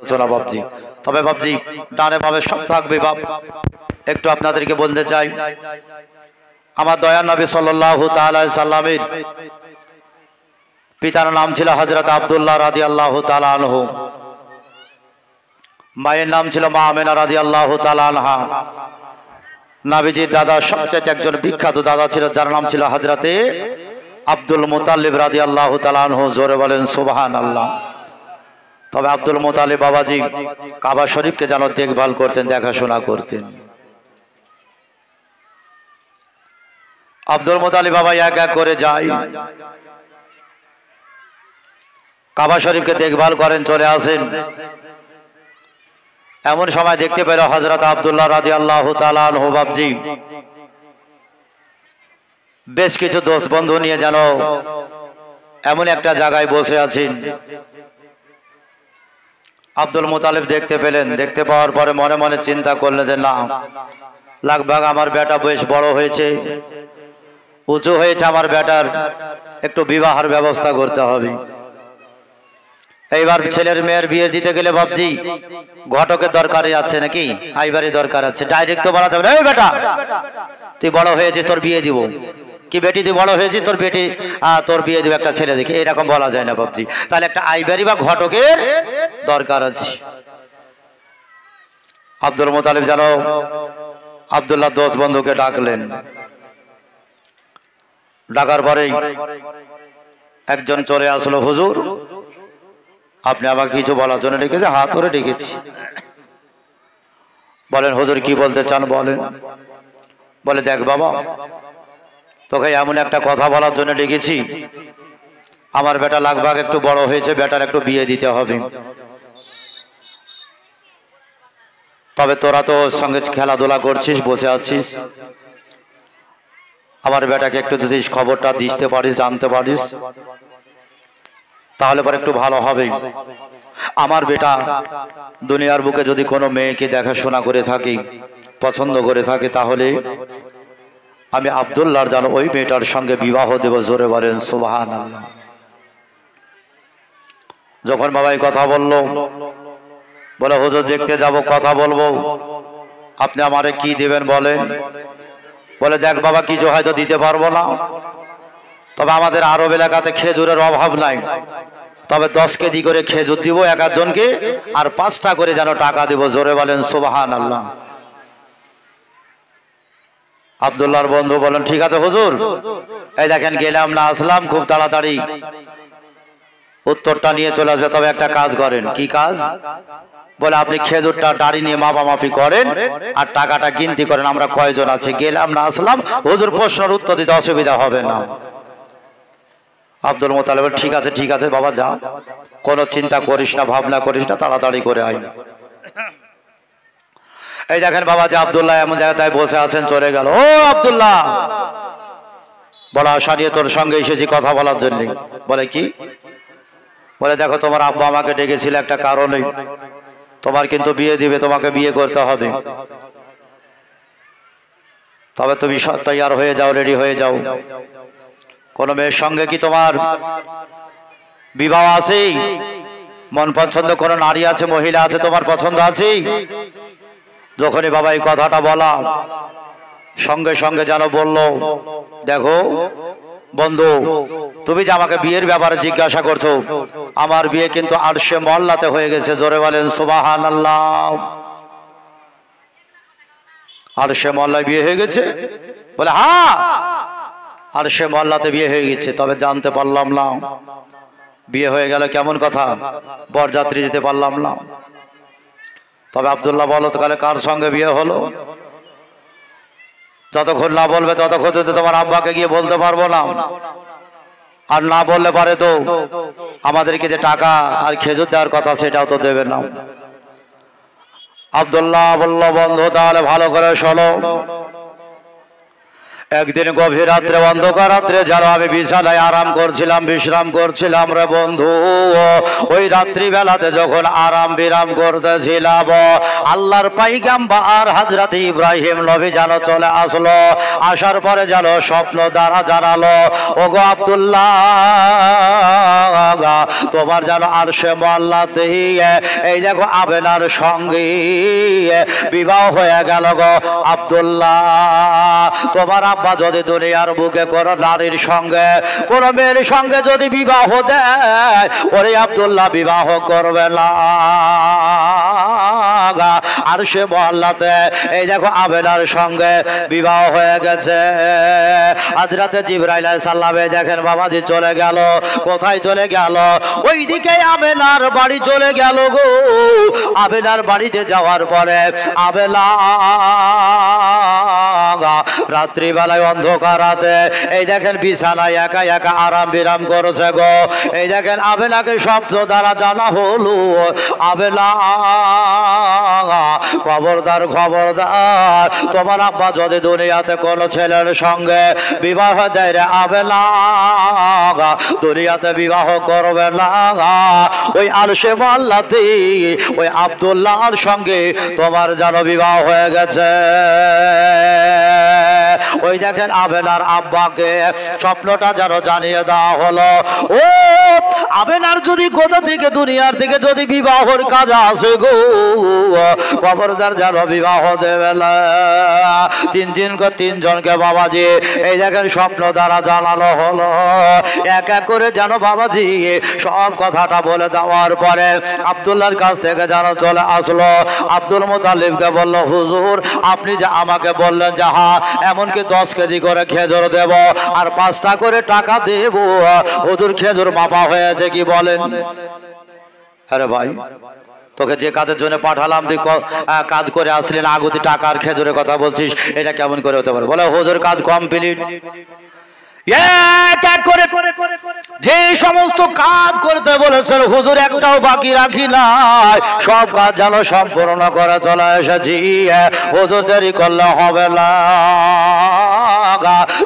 থাকছো না বাপজি। তবে বাপজি ডানে বামে সব থাকবে বাপ। একটু আপনাদেরকে বলতে চাই, আমার দয়ার নবী সাল্লাল্লাহু তাআলা আলাইহি সাল্লামের পিতার নাম ছিল হযরত আব্দুল্লাহ রাদিয়াল্লাহু তাআলা আনহু, মায়ের নাম ছিল মা আমেনা রাদিয়াল্লাহু তাআলা আনহা। নবীজির দাদা সবচেয়ে একজন বিখ্যাত দাদা ছিল, যার নাম ছিল হযরতে আব্দুল মুতাল্লিব রাদিয়াল্লাহু তাআলা আনহু। জোরে বলেন সুবহানাল্লাহ। তবে আব্দুল মুতাল্লিব বাবাজি কাবা শরীফকে যেন দেখভাল করতেন, দেখাশোনা করতেন। আব্দুল মুতাল্লিব বাবা এক এক করে যায়, কাবা শরীফকে দেখভাল করেন, চলে আসেন। এমন সময় দেখতে পেল হযরত আব্দুল্লাহ রাদিয়াল্লাহু তাআলা আনহু বাবজি বেশ কিছু দোস্ত বন্ধু নিয়ে যেন এমন একটা জায়গায় বসে আছেন। আব্দুল মুতালিব দেখতে পেলেন, দেখতে পাওয়ার পরে মনে মনে চিন্তা করলেন যে না, লাগভাগ আমার বেটা বেশ বড় হয়েছে, উঁচু হয়েছে, আমার বেটার একটু বিবাহের ব্যবস্থা করতে হবে। এইবার ছেলের মেয়ের বিয়ে দিতে গেলে বাবজি ঘটকের দরকারই আছে নাকি, আইবারই দরকার আছে। ডাইরেক্ট তো বলা যাবে না, এই বেটা তুই বড় হয়েছিস তোর বিয়ে দিব, কি বেটি তুই বড় হয়েছিস তোর বিয়ে দিব একটা ছেলে দেখে, এরকম বলা যায় না বাবজি। তাহলে একটা আইবারি বা ঘটকের দরকার আছে। আব্দুল মুতালিব যেন আব্দুল্লাহ দোস্ত বন্ধুকে ডাকলেন। ডাকার পরেই একজন চলে আসলো, হুজুর আপনি আমাকে কিছু বলার জন্য ডেকেছে? হাত ধরে ডেকেছি। বলেন হুজুর কি বলতে চান বলেন। বলে দেখ বাবা, তোকে এমন একটা কথা বলার জন্য ডেকেছি, আমার বেটা লাগভাগ একটু বড় হয়েছে, বেটার একটু বিয়ে দিতে হবে। তবে তোরা তো ওর সঙ্গে খেলাধুলা করছিস, বসে আছিস, আমার বেটাকে একটু যদি খবরটা দিতে পারিস, জানতে পারিস, তাহলে পরে একটু ভালো হবে। আমার বেটা দুনিয়ার বুকে যদি কোনো মেয়েকে দেখাশোনা করে থাকি, পছন্দ করে থাকে, তাহলে আমি আব্দুল্লাহর যেন ওই মেয়েটার সঙ্গে বিবাহ দেব। জোরে বলেন সুবহানাল্লাহ। যখন বাবাই কথা বললো, বলে হুজুর দেখতে যাব, কথা বলবো, আপনি আমারে কি দেবেন বলেন। বলে দেখ বাবা, কিছু হয়তো দিতে পারবো না, তবে আমাদের আরব এলাকাতে খেজুরের অভাব নাই, তবে 10 কেজি করে খেজুর দিব এক একজনকে, আর 5টা করে যেন টাকা দিব। জোরে বলেন সুবহানাল্লাহ। আব্দুল্লাহর বন্ধু বলেন ঠিক আছে হুজুর, এই দেখেন গেলাম না আসলাম, খুব তাড়াতাড়ি উত্তরটা নিয়ে চলে আসবে। তবে একটা কাজ করেন। কি কাজ? বলে আপনি খেজুরটা দাড়ি নিয়ে মাপামাপি করেন আর টাকাটা গিনতি করেন, আমরা কয়জন আছে, গেলাম না আসলাম, হুজুর প্রশ্নের উত্তর দিতে অসুবিধা হবে না। আব্দুল মুতালিব ঠিক আছে ঠিক আছে বাবা, যা, কোনো চিন্তা করিস না, ভাবনা করিস না, তাড়াতাড়ি করে আয়। এই দেখেন বাবা যে আব্দুল্লাহ এমন জায়গায় বসে আছেন, চলে গেল। ও আব্দুল্লাহ, বলা আশা নিয়ে তোর সঙ্গে এসেছি কথা বলার জন্য। বলে কি? বলে দেখো তোমার আব্বা আমাকে ডেকেছিল একটা কারণে, তোমার কিন্তু বিয়ে দিবে, তোমাকে বিয়ে করতে হবে, তবে তুমি তৈয়ার হয়ে যাও, রেডি হয়ে যাও। কোন মেয়ের সঙ্গে কি তোমার বিবাহ আছে? মন পছন্দ কোন নারী আছে, মহিলা আছে তোমার পছন্দ আছে? যখনই বাবা এই কথাটা বলা, সঙ্গে সঙ্গে যেন বলল, দেখো বন্ধু, তুমি যে আমাকে বিয়ের ব্যাপারে জিজ্ঞাসা করছো, আমার বিয়ে কিন্তু আরশে মহল্লাতে হয়ে গেছে। জোরে বলেন সুবহানাল্লাহ। আরশে মহল্লায় বিয়ে হয়ে গেছে? বলে হ্যাঁ, আরশে মহল্লাতে বিয়ে হয়ে গেছে, তবে জানতে পারলাম না। বিয়ে হয়ে গেল কেমন কথা, বরযাত্রী যেতে পারলাম না। তবে আব্দুল্লাহ বলো তো, কালে কার সঙ্গে বিয়ে হলো? যতক্ষণ না বলবে ততক্ষণ তো তোমার আব্বাকে গিয়ে বলতে পারবো না, আর না বললে পারে তো আমাদেরকে যে টাকা আর খেজুর দেওয়ার কথা সেটাও তো দেবে না। আব্দুল্লাহ বলল, বন্ধু তাহলে ভালো করে শোনো, একদিন গভীর রাত্রে অন্ধকার রাত্রে যেন আমি বিছানায় আরাম করছিলাম, বিশ্রাম করছিলাম রে বন্ধু। ওই রাত্রিবেলাতে যখন আরাম বিরাম করতেছিলাম, আল্লাহর পাইগাম্বার হযরত ইব্রাহিম নবী যেন চলে আসলো। আসার পরে যেন স্বপ্ন দ্বারা জানালো, ওগো আব্দুল্লাহ, তোমার যেন আরশে মুআল্লাতে এই দেখো আমেনার সঙ্গে বিবাহ হয়ে গেল গো আব্দুল্লাহ। তোমার আব্বা যদি দুনিয়ার বুকে কোনো নারীর সঙ্গে কোনো মেয়ের সঙ্গে যদি বিবাহ দেয়, ওরে আব্দুল্লাহ বিবাহ করবে না। আরশে মুআল্লাতে এই দেখো আমেনার সঙ্গে বিবাহ হয়ে গেছে। হযরতে জিবরাইল আলাইহিস সালাম দেখেন বাবাজি চলে গেল। কোথায় চলে গেল? ওইদিকে আমেনার বাড়ি চলে গেল গো। আমেনার বাড়িতে যাওয়ার পরে আমেনা রাত্রিবেলায় অন্ধকার রাতে এই দেখেন বিছানায় একা একা আরাম বিরাম করেছে গো। এই দেখেন আমেনাকে স্বপ্ন দ্বারা জানা হলো, আমেনা খবরদার খবরদার, তোমার আব্বা যদি দুনিয়াতে কোনো ছেলের সঙ্গে বিবাহ দেয় রে আমেনা, দুনিয়াতে বিবাহ করবে না। ওই আরশে মুআল্লাতে ওই আব্দুল্লাহর সঙ্গে তোমার যেন বিবাহ হয়ে গেছে। ওই দেখেন আমেনার আব্বাকে স্বপ্নটা যেন জানিয়ে দেওয়া হলো, ও আমেনার যদি কোথা থেকে দুনিয়ার থেকে যদি বিবাহর কাজ আসে গো, খবরদার যেন বিবাহ দেবে না। তিনজনকে বাবাজি এই দেখেন স্বপ্ন দ্বারা জানানো হলো। এক এক করে যেন বাবাজি সব কথাটা বলে দেওয়ার পরে আব্দুল্লাহর কাছ থেকে যেন চলে আসলো। আব্দুল মুতালিবকে বলল, হুজুর আপনি যে আমাকে বললেন যে হ্যাঁ এমনকি 10 কেজি করে খেজুর দেব আর 5টা করে টাকা দেব, হুজুর খেজুর মাপা হয়েছে কি বলেন? আরে ভাই, তোকে যে কাজের জন্য পাঠালাম তুই কাজ করে আসলি না, আগুতি টাকা আর খেজুরের কথা বলছিস, এটা কেমন করে হতে পারে? বলে হুজুর কাজ কমপ্লিট। যে সমস্ত কাজ করতে বলেছেন হুজুর একটাও বাকি রাখি নাই, সব কাজ যেন সম্পূর্ণ করে চলে এসেছি। হুজুর দেরি করলে হবে না,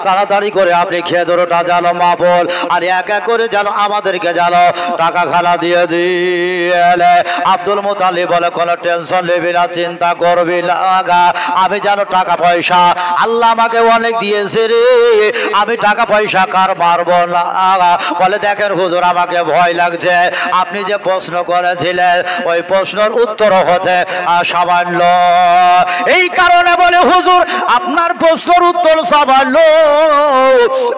তাড়াতাড়ি করে আপনি খেজুরটা যেন মাপল আর এক এক করে যেন আমাদেরকে যেন টাকা খানা দিয়ে দিলে। আব্দুল মুতালিব বলে কোনো টেনশন নিবি না, চিন্তা করবি না, আমি যেন টাকা পয়সা আল্লাহ আমাকে অনেক দিয়েছে রে, আমি টাকা পয়সা কার মারবো না। বলে দেখেন হুজুর আমাকে ভয় লাগছে, আপনি যে প্রশ্ন করেছিলেন ওই প্রশ্নের উত্তর হচ্ছে সামান্য, এই কারণে বলে হুজুর আপনার প্রশ্নের উত্তর সামান্য,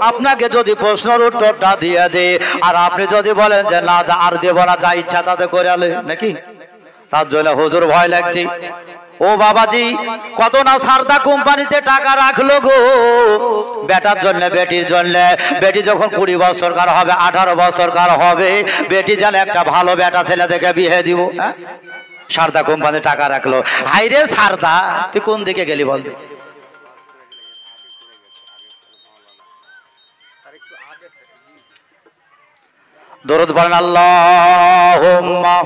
আপনাকে যদি প্রশ্নের উত্তরটা দিয়ে দিই আর আপনি যদি বলেন যে না আর দেব না, যা ইচ্ছা তাতে করে আলে নাকি, তার জন্য হুজুর ভয় লাগছে। ও বাবাজি কত না সারদা কোম্পানিতে টাকা রাখলো গো বেটার জন্য, বেটির জন্য। বেটি যখন 20 বছরকার হবে, 18 বছরকার হবে, বেটি যেন একটা ভালো বেটা ছেলে দেখে বিয়ে দিব। সারদা কোম্পানি টাকা রাখলো। হাইরে সারদা, তুই কোন দিকে গেলি বল? দরুদ পড়েন আল্লাহুম্মা।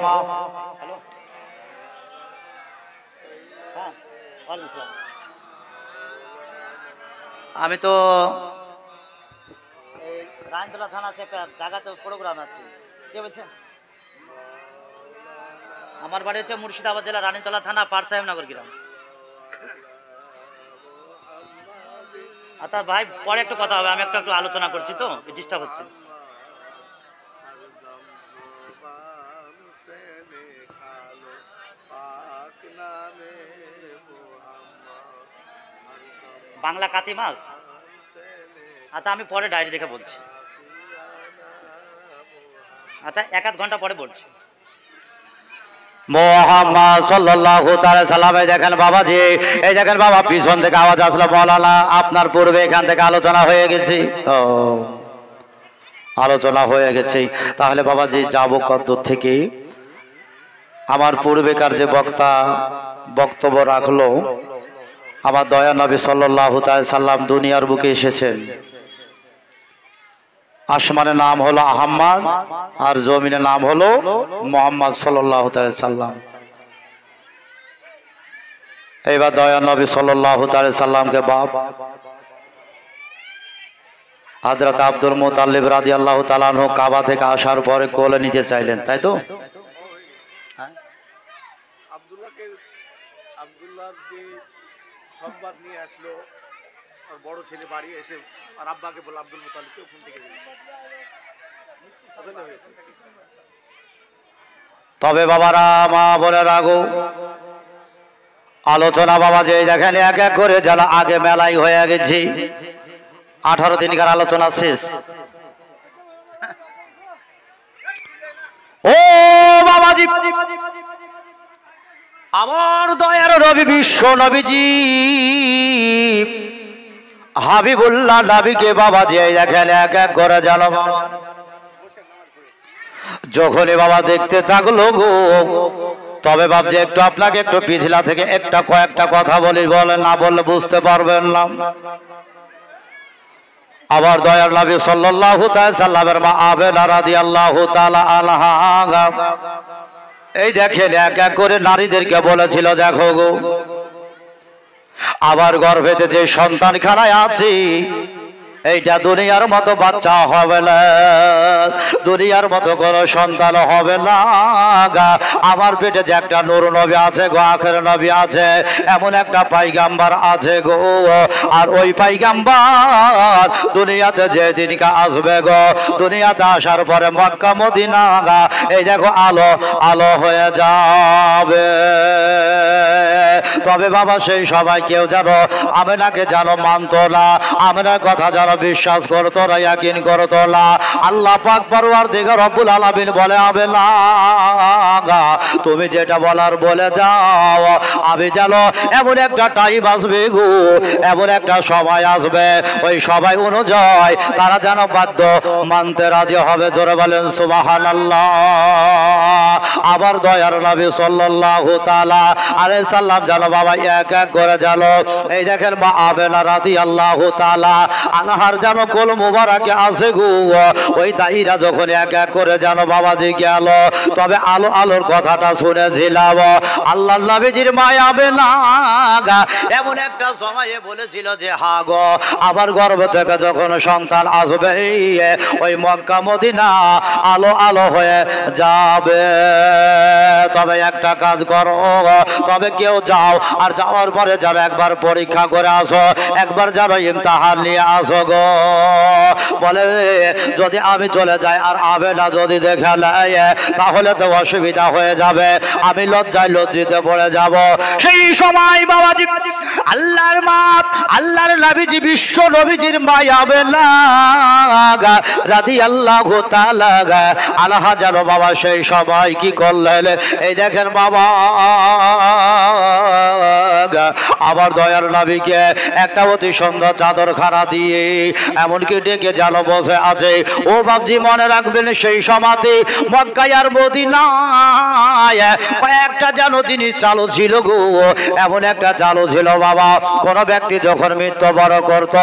আমি তো রানীতলা থানা আছে, একটা জায়গাতে প্রোগ্রাম আছে, কে বলছেন? আমার বাড়ি হচ্ছে মুর্শিদাবাদ জেলা রানীতলা থানা পার সাহেবনগর গ্রাম। আচ্ছা ভাই পরে একটু কথা হবে, আমি একটু আলোচনা করছি তো, ডিস্টার্ব হচ্ছে। বাংলা কাতি মাস, আচ্ছা আমি পরে ডায়েরি দেখে বলছি, আচ্ছা 1-8 ঘন্টা পরে বলছি। মুহাম্মদ সাল্লাল্লাহু তাআলা সাল্লামে দেখেন বাবাজি, এই দেখেন বাবা পিছন থেকে আওয়াজ আসলো, মাওলানা আপনার পূর্বে এখান থেকে আলোচনা হয়ে গেছে। ও আলোচনা হয়ে গেছে, তাহলে বাবাজি যাবো কত থেকে? আমার পূর্বেকার যে বক্তা বক্তব্য রাখলো, আমার দয়া নবী সাল্লাল্লাহু তাআলা সাল্লাম দুনিয়ার বুকে এসেছেন, আসমানের নাম হলো আহমদ আর জমিনের নাম হলো মুহাম্মদ সাল্লাল্লাহু তাআলা সাল্লাম। এইবার দয়া নবী সাল্লাল্লাহু তাআলা সাল্লামকে বাপ হযরত আব্দুল মুতাল্লিব রাদিয়াল্লাহু তাআলা আনহু কাবা থেকে আসার পরে কোলে নিতে চাইলেন, তাই তো? আব্দুল্লাহর যে সংবাদ নিয়ে আসলো আর বড় ছেলে বাড়ি এসে আর আব্বাকে বলে আব্দুল মুতাল্লিবকে ওখান থেকে দিয়েছে। তবে বাবারা, মা বলে রাগো, আলোচনা বাবা যে দেখেন এক এক করে যারা আগে মেলাই হয়ে গেছি, 18 দিনকার আলোচনা শেষ। ও বাবাজি, আমার দয়ার নবী বিশ্ব নবীজি হাবিবুল্লাহ নবীকে বাবা যে দেখেন এক এক করে জানো, যখনই বাবা দেখতে থাকলো গো, তবে ভাবছি একটু আপনাকে একটু পিছলা থেকে কয়েকটা কথা বলি, বলে না বললে বুঝতে পারবেন না। আবার দয়ার নবী সাল্লাল্লাহু তাআলা সাল্লামের মা আমেনা রাদিয়াল্লাহু তাআলা আনহা এই দেখেন এক এক করে নারীদেরকে বলেছিল, দেখো গো, আবার গর্ভেতে যে সন্তান খানায় আছে এইটা দুনিয়ার মতো বাচ্চা হবে না, দুনিয়ার মতো কোনো সন্তান হবে না। আমার পেটে যে একটা নূর নবী আছে গো, আখের নবী আছে, এমন একটা পাইগাম্বার আছে গো, আর ওই পাইগাম্বার দুনিয়াতে যে দিনকে আসবে গো, দুনিয়াতে আসার পরে মক্কা মদিনা এই দেখো আলো আলো হয়ে যাবে। তবে বাবা সেই সবাই কেউ জানো আমেনাকে জানো মানতো না, আমেনার কথা জানো বিশ্বাস করতো না, ইয়াকিন করতো না। আল্লাহ পাক পরওয়ারদিগার রব্বুল আলামিন বলে, আমেনা তুমি যেটা বলার বলে যাও, আমি জানো এমন একটা টাইম আসবে গো, এমন একটা সময় আসবে, ওই সবাই অনুযায়ী তারা যেন বাধ্য মানতে রাজি হবে। জোরে বলেন সুবহানাল্লাহ। আবার দয়ার নবী সাল্লাল্লাহু তাআলা আলাইহি সাল্লাম জানো বাবা এক এক করে জানো, এই দেখেন মা আমেনা রাদিয়াল্লাহু তাআলা আনহার জানো কোল মুবারকে আছে গো, ওই দাইরা যখন এক এক করে জানো বাবাজি গেল, তবে আলো আলোর কথাটা শুনেছিলাম, আল্লাহর নবীজির মা আমেনা এমন একটা সময়ে বলেছিল যে হা গো, আবার গর্ভ থেকে যখন সন্তান আসবে ওই মক্কা মদিনা আলো আলো হয়ে যাবে। তবে একটা কাজ করো, তবে কেউ যাও, আর যাওয়ার পরে যারা একবার পরীক্ষা করে আসো, একবার যারা ইমতিহান নিয়ে আসো গো। বলে যদি আমি চলে যাই আর আমেনা যদি দেখে নেয় তাহলে তো অসুবিধা হয়ে যাবে, আমি লজ্জায় লজ্জিতে পড়ে যাব। সেই সময় বাবাজি আল্লাহর মা আল্লাহর নবীজি বিশ্ব নবীজির মা আমেনা রাদিয়াল্লাহু তাআলা আনহা জানো বাবা সেই সময় কি করলেন, এই দেখেন বাবা আবার দয়ার নবীকে একটা অতি সুন্দর চাদর খানা দিয়ে এমনকি ডেকে জানো বসে আছে। ও বাবজি মনে রাখবেন সেই সমাধি মক্কায় আর মদিনায় কয়েকটা জানো জিনিস চালু ছিল গো, এমন একটা চালু ছিল বাবা, কোন ব্যক্তি যখন মৃত্যুবরণ করত,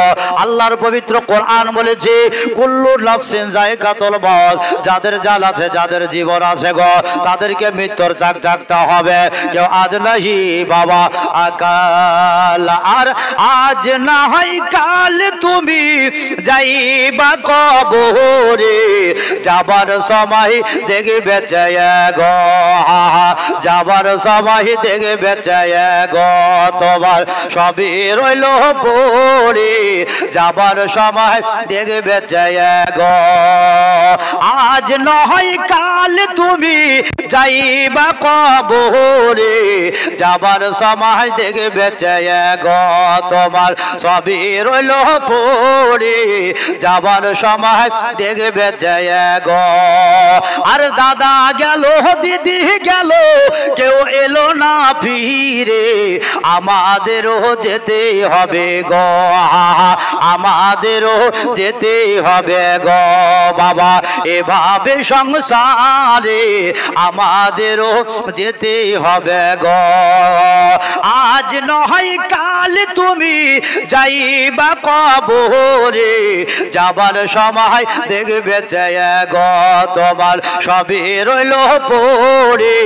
আল্লাহর পবিত্র কোরআন বলেছে কুল্লু নাফসিন যায়কাতুল মউত, যাদের জাল আছে যাদের জীবন আছে গো, তাদেরকে মৃত্যুর চাক চাকতে হবে। কেউ আজ নাহি বাবা কাল, আর আজ না হয় কাল তুমি যাইবা কবরে, যাবার সময় দেখবে গো, যাবার সময় দেখবে গো, তোমার সবই রইল পড়ে, যাবার সময় দেখবে গো, আজ নয় কাল তুমি যাইবা কবরে, যাবার সময় দেখবে গো, তোমার সবই রইল পড়ে, যাবার সময় দেখবে গো। আর দাদা গেল দিদি গেল কেউ এলো না ফিরে, আমাদেরও যেতে হবে গো, আমাদেরও যেতে হবে গো বাবা, এভাবে সংসারে আমাদেরও যেতে হবে গো। আজ নয় কাল তুমি যাইবা কবরে, যাবার সময় দেখবে গো, তোমার সবই রইল পড়ে,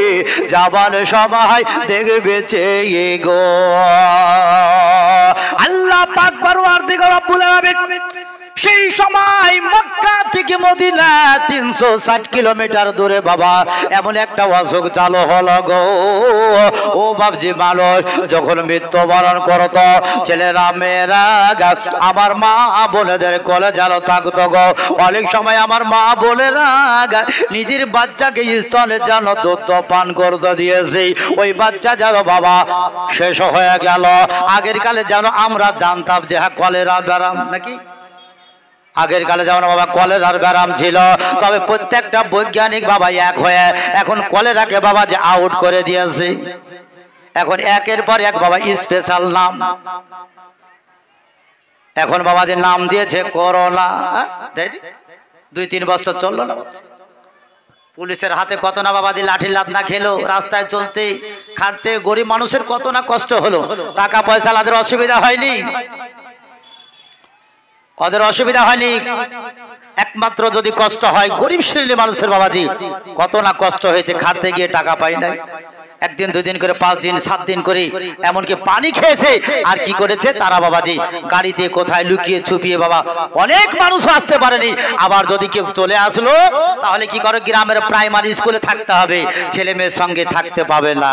যাবার সময় দেখবে গো। আল্লাহ পাক পরওয়ারদিগার রব্বুল আলামিন সেই সময় মক্কা থেকে মদিনা 360 কিলোমিটার দূরে বাবা এমন একটা অসুখ চালু হলো গো। ও বাবজি মানুষ যখন মৃত্যুবরণ করতো ছেলেরা মেয়েরা আমার মা বোনেদের কোলে যেন থাকতো গো। অনেক সময় আমার মা বোনেরা নিজের বাচ্চাকে স্তনে যেন দুধ পান করতে দিয়েছে, ওই বাচ্চা যেন বাবা শেষ হয়ে গেল। আগের কালে যেন আমরা জানতাম যে হ্যাঁ কলেরা ব্যারাম নাকি, আগের কালে যেমন বাবা কলেরার ব্যারাম ছিল, তবে প্রত্যেকটা বৈজ্ঞানিক বাবা এক হয়ে এখন কলেরাকে বাবা যে আউট করে দিয়েছে। এখন একের পর এক বাবা স্পেশাল নাম, এখন বাবাদের নাম দিয়েছে করোনা। 2-3 বছর চললো না, পুলিশের হাতে কত না বাবাজি লাঠি লাত না খেলো, রাস্তায় চলতে খাটতে গরিব মানুষের কত না কষ্ট হলো। টাকা পয়সা তাদের অসুবিধা হয়নি, ওদের অসুবিধা হয়নি, একমাত্র যদি কষ্ট হয় গরিব শ্রেণীর মানুষের বাবাজি কত না কষ্ট হয়েছে, খাটতে গিয়ে টাকা পাই নাই, 1 দিন 2 দিন করে 5 দিন 7 দিন করে এমনকি পানি খেয়েছে। আর কি করেছে তারা বাবাজি গাড়িতে কোথায় লুকিয়ে ছুপিয়ে বাবা অনেক মানুষ আসতে পারেনি। আবার যদি কেউ চলে আসলো তাহলে কি করে গ্রামের প্রাইমারি স্কুলে থাকতে হবে, ছেলে মেয়ের সঙ্গে থাকতে পাবে না,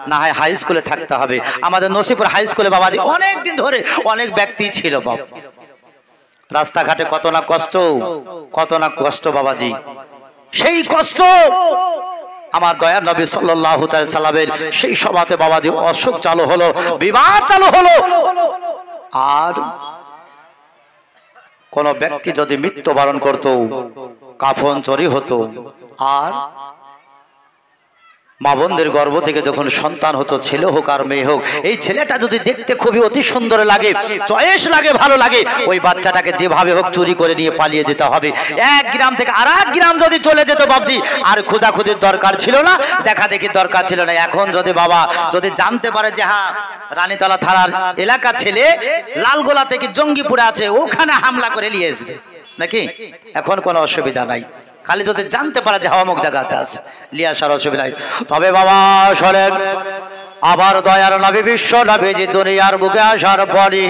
না হয় হাই স্কুলে থাকতে হবে। আমাদের নসিপুর হাই স্কুলে বাবাজি অনেক দিন ধরে অনেক ব্যক্তি ছিল বাবা, রাস্তাঘাটে কত না কষ্ট, কত না কষ্ট বাবাজি। সেই কষ্ট আমার দয়ার নবী সাল্লাল্লাহু তাআলা সাল্লামের সেই সভাতে বাবাজি অসুখ চালু হলো, বিবাহ চালু হলো। আর কোন ব্যক্তি যদি মৃত্যুবরণ করত কাফন চুরি হতো, আর মা বোনদের গর্ভ থেকে যখন সন্তান হতো, ছেলে হোক আর মেয়ে হোক, এই ছেলেটা যদি দেখতে খুবই অতি সুন্দর লাগে, চয়েস লাগে, ভালো লাগে, ওই বাচ্চাটাকে যেভাবে হোক চুরি করে নিয়ে পালিয়ে যেতে হবে। 1 গ্রাম থেকে আর 1 গ্রাম যদি চলে যেত বাবজি, আর খোঁজাখুঁজির দরকার ছিল না, দেখা দেখি দরকার ছিল না। এখন যদি বাবা যদি জানতে পারে যে হ্যাঁ রানীতলা থানার এলাকা ছেলে লালগোলা থেকে জঙ্গিপুরে আছে, ওখানে হামলা করে নিয়ে আসবে নাকি, এখন কোনো অসুবিধা নাই। খালি যদি জানতে পারে যে হাওয়া মুখ জায়গাতে আছে, লিয়ে আসার অসুবিধা নাই। তবে বাবা শোনেন, আবার দয়ার নবী বিশ্ব নবীজি দুনিয়ার বুকে আসার পরে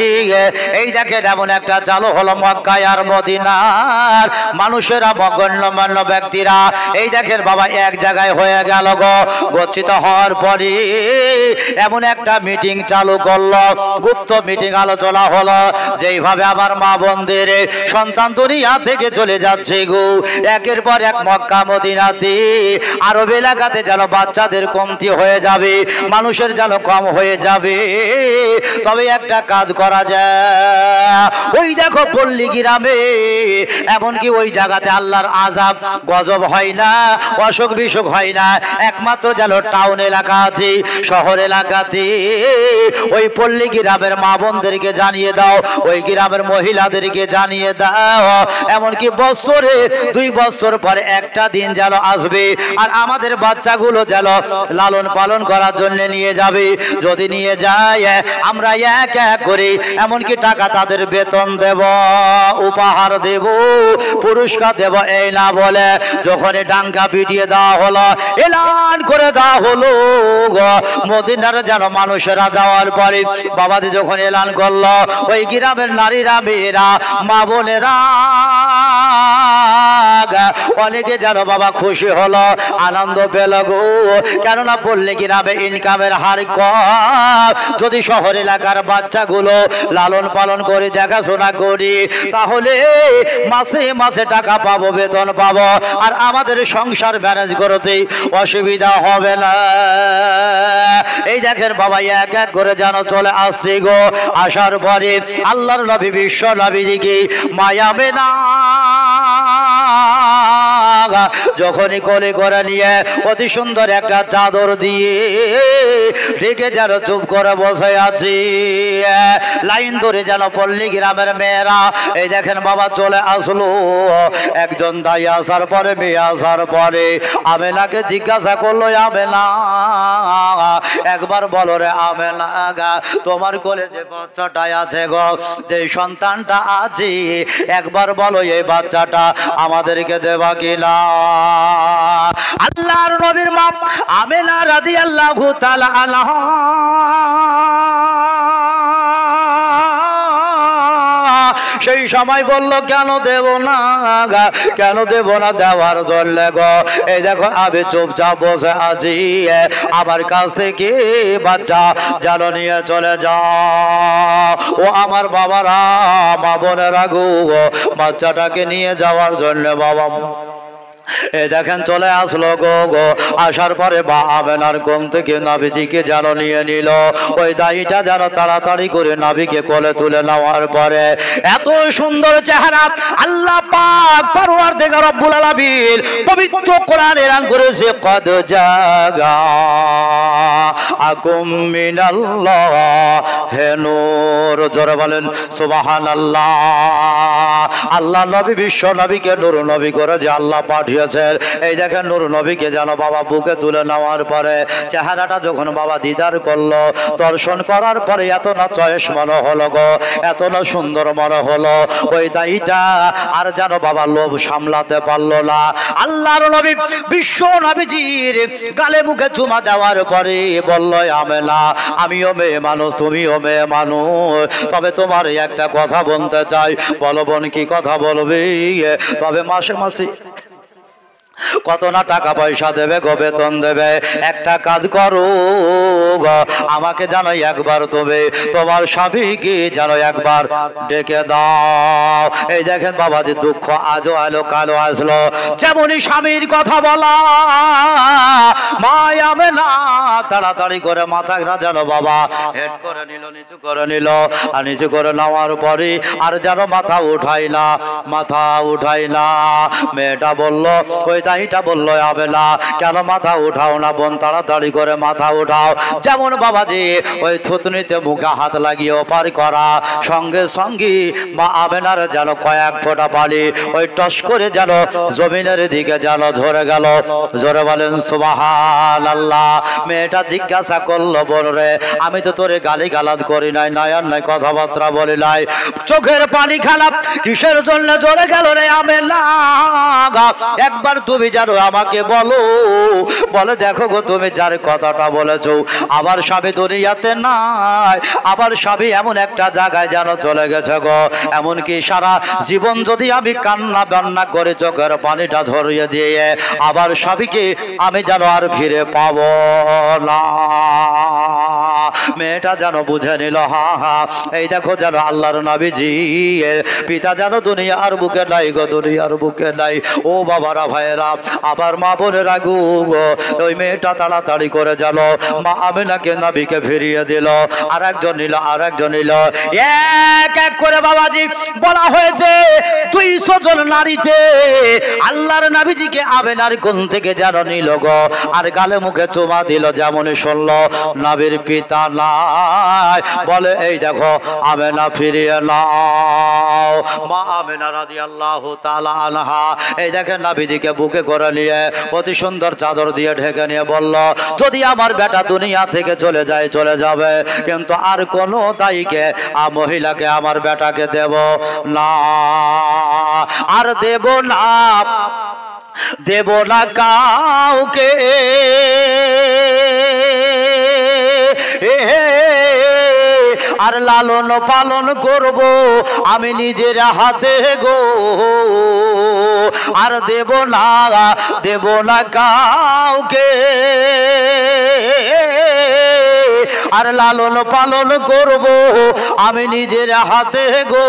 এই দেখেন এমন একটা চালু হলো মক্কায় আর মদিনার মানুষেরা গণ্যমান্য ব্যক্তিরা এই দেখেন বাবা এক জায়গায় হয়ে গেল গো। গচ্ছিত হওয়ার পরে এমন একটা মিটিং চালু করলো, গুপ্ত মিটিং আলোচনা হলো, যেইভাবে আমার মা বোনদের সন্তান দুনিয়া থেকে চলে যাচ্ছে গো, একের পর এক মক্কা মদিনাতে আরব এলাকাতে যেন বাচ্চাদের কমতি হয়ে যাবে, মানুষ যেন কম হয়ে যাবে। তবে একটা কাজ করা যায়, ওই দেখো পল্লী গ্রামে এমনকি ওই জায়গাতে আল্লাহর আযাব গজব হয় না, অসুখ বিসুখ হয় না, একমাত্র যেন টাউন এলাকা আছে, শহর এলাকাতে ওই পল্লী গ্রামের মা বোনদেরকে জানিয়ে দাও, ওই গ্রামের মহিলাদেরকে জানিয়ে দাও, এমনকি বছরে 2 বছর পরে একটা দিন যেন আসবে আর আমাদের বাচ্চাগুলো যেন লালন পালন করার জন্য নিয়ে যাবে। যদি নিয়ে যায় আমরা এক এক করে এমনকি টাকা তাদের বেতন দেব, উপহার দেব, পুরস্কার দেব, এই না বলে যখন ডাঙ্গা পিটিয়ে দেওয়া হলো, এলান করে দেওয়া হলো মদিনার যেন মানুষেরা যাওয়ার পরে বাবাজি যখন এলান করলো, ওই গ্রামের নারীরা মেয়েরা মা বোনেরা অনেকে যেন বাবা খুশি হলো, আনন্দ পেল গো। কেননা পল্লী গ্রামে ইনকামের হার কম, যদি শহর এলাকার বাচ্চাগুলো লালন পালন করে দেখাশোনা করি তাহলে মাসে মাসে টাকা পাবো, বেতন পাবো, আর আমাদের সংসার ম্যানেজ করতে অসুবিধা হবে না। এই দেখেন বাবা এক এক করে যেন চলে আসছে গো। আসার পরে আল্লাহর নবী বিশ্ব নবীজিকে মায়াবে না যখনই কোলে করে নিয়ে অতি সুন্দর একটা চাদর দিয়ে ঢেকে যেন চুপ করে বসে আছি, লাইন ধরে যেন পল্লী গ্রামের মেয়েরা এই দেখেন বাবা চলে আসলো। একজন দাই আসার পরে মেয়ে আসার পরে আমেনাকে জিজ্ঞাসা করলো, আমেনা একবার বলো রে আমেনা, তোমার কোলে যে বাচ্চাটা আছে গো, যে সন্তানটা আছে, একবার বলো এই বাচ্চাটা আমাদেরকে দেবা কিনা। আল্লাহর নবীর মা আমেনা রাদিয়াল্লাহু তাআলা আনহা সেই সময় বলল কেন দেব না, কেন দেব না, দেওয়ার জন্য গো এই দেখো আমি চুপচাপ বসে আছি, আমার কাছ থেকে বাচ্চা যেন নিয়ে চলে যাও। ও আমার বাবারা, মা বোনেরা গো, বাচ্চাটাকে নিয়ে যাওয়ার জন্য বাবা এই দেখেন চলে আসলো গো। আসার পরে বা আমেনার কোল থেকে নবীজিকে যেন নিয়ে নিল। ওই দাইটা যেন তাড়াতাড়ি করে নবীকে কোলে তুলে নেওয়ার পরে এত সুন্দর চেহারা আল্লাহ পাক পরওয়ারদিগার রব্বুল আলামিন পবিত্র কোরআনে এলান করেছে, কদ জাগা আকুম মিনাল্লাহ হে নূর। জোরে বলেন সুবহানাল্লাহ। আল্লাহ নবী বিশ্ব নবীকে নূর নবী করে যে আল্লাহ পাঠিয়েছেন। এই দেখেন নূর নবীকে যেন বাবা বুকে তুলে নেওয়ার পরে চেহারাটা যখন বাবা দিদার করলো, দর্শন করার পরে এত না চয়েস মনে হলো গো, এত না সুন্দর মনে হলো, ওই দাইটা আর যেন বাবা লোভ সামলাতে পারলো না। আল্লাহর নবী বিশ্ব নবীজির গালে মুখে চুমা দেওয়ার পরে বলল, আমেনা আমিও মেয়ে মানুষ, তুমিও মেয়ে মানুষ, তবে তোমার একটা কথা বলতে চাই। বলো বোন, কি কথা বলবি? তবে মাসে মাসে কত না টাকা পয়সা দেবে গো, বেতন দেবে। একটা কাজ করো, আমাকে জানো একবার তুমি তোমার স্বামীকে জানো একবার ডেকে দাও। এই দেখেন বাবাজি দুঃখ আজও এলো কালো আসলো, যেমনই স্বামীর কথা বলা মায়া মেলা তাড়াতাড়ি করে মাথা যেন বাবা হেড করে নিল, নিচু করে নিল। আর নিচু করে নেওয়ার পরে আর যেন মাথা উঠাই না, মাথা উঠাই না। মেয়েটা বলল, ওই দাইটা বলল, আবেলা কেন মাথা উঠাও না বোন, তাড়াতাড়ি করে মাথা উঠাও। যেমন বাবাজি ওই থুতনিতে মুখে হাত লাগিয়ে ওপার করা সঙ্গে সঙ্গে মা আমেনার যেন কয়েক ফোঁটা পানি ওই টস করে যেন জমিনের দিকে যেন ঝরে গেল। জোরে বলেন সুবহানাল্লাহ। মেয়েটা জিজ্ঞাসা করলো, বোন রে আমি তো তোরে গালি গালাদ করি নাই, নয়ার নাই কথাবার্তা বলি নাই, চোখের পানি খারাপ কিসের জন্য ঝরে গেল রে আমেনা? একবার তুমি জানো আমাকে বলো। বলে দেখো গো, তুমি যার কথাটা বলেছো আবার স্বামী দুনিয়াতে নাই, আবার স্বামী এমন একটা জায়গায় যেন চলে গেছে গো, এমনকি সারা জীবন যদি আমি কান্না বান্না করে চোখের পানিটা ধরিয়ে দিয়ে আবার স্বামীকে আমি যেন আর ফিরে পাবো না। মেয়েটা যেন বুঝে নিল, হা হা এই দেখো যেন আল্লাহর নবীজি পিতা যেন দুনিয়ার বুকে নাই গো, দুনিয়ার বুকে নাই। ও বাবারা ভাইয়েরা, আবার মা বোনেরা গো, ওই মেয়েটা তাড়াতাড়ি করে যেন মা আমেনাকে নবীকে ফিরিয়ে দিল। আর একজন নিল, আর একজন নিল, এক এক করে বাবাজি বলা হয়েছে 200 জন নারীতে আল্লাহর নবীজিকে আমেনার কোল থেকে যেন নিল গো, আর গালে মুখে চুমা দিল। যেমনই শুনলো নবীর পিতা নাই, বলে এই দেখো আমেনা ফিরিয়ে নাও। মা আমেনা রাদিয়াল্লাহু তাআলা আনহা এই দেখেন নবীজিকে বুকে করে নিয়ে অতি সুন্দর চাদর দিয়ে ঢেকে নিয়ে বলল, যদি আমার বেটা দুনিয়া থেকে চলে যায় চলে যাবে, কিন্তু আর কোনো দায়ীকে মহিলাকে আমার বেটাকে দেব না, আর দেব না, দেব না কাউকে। আর লালন পালন করব আমি নিজের হাতে গো, আর দেব না কাউকে, আর লালন পালন করব আমি নিজের হাতে গো।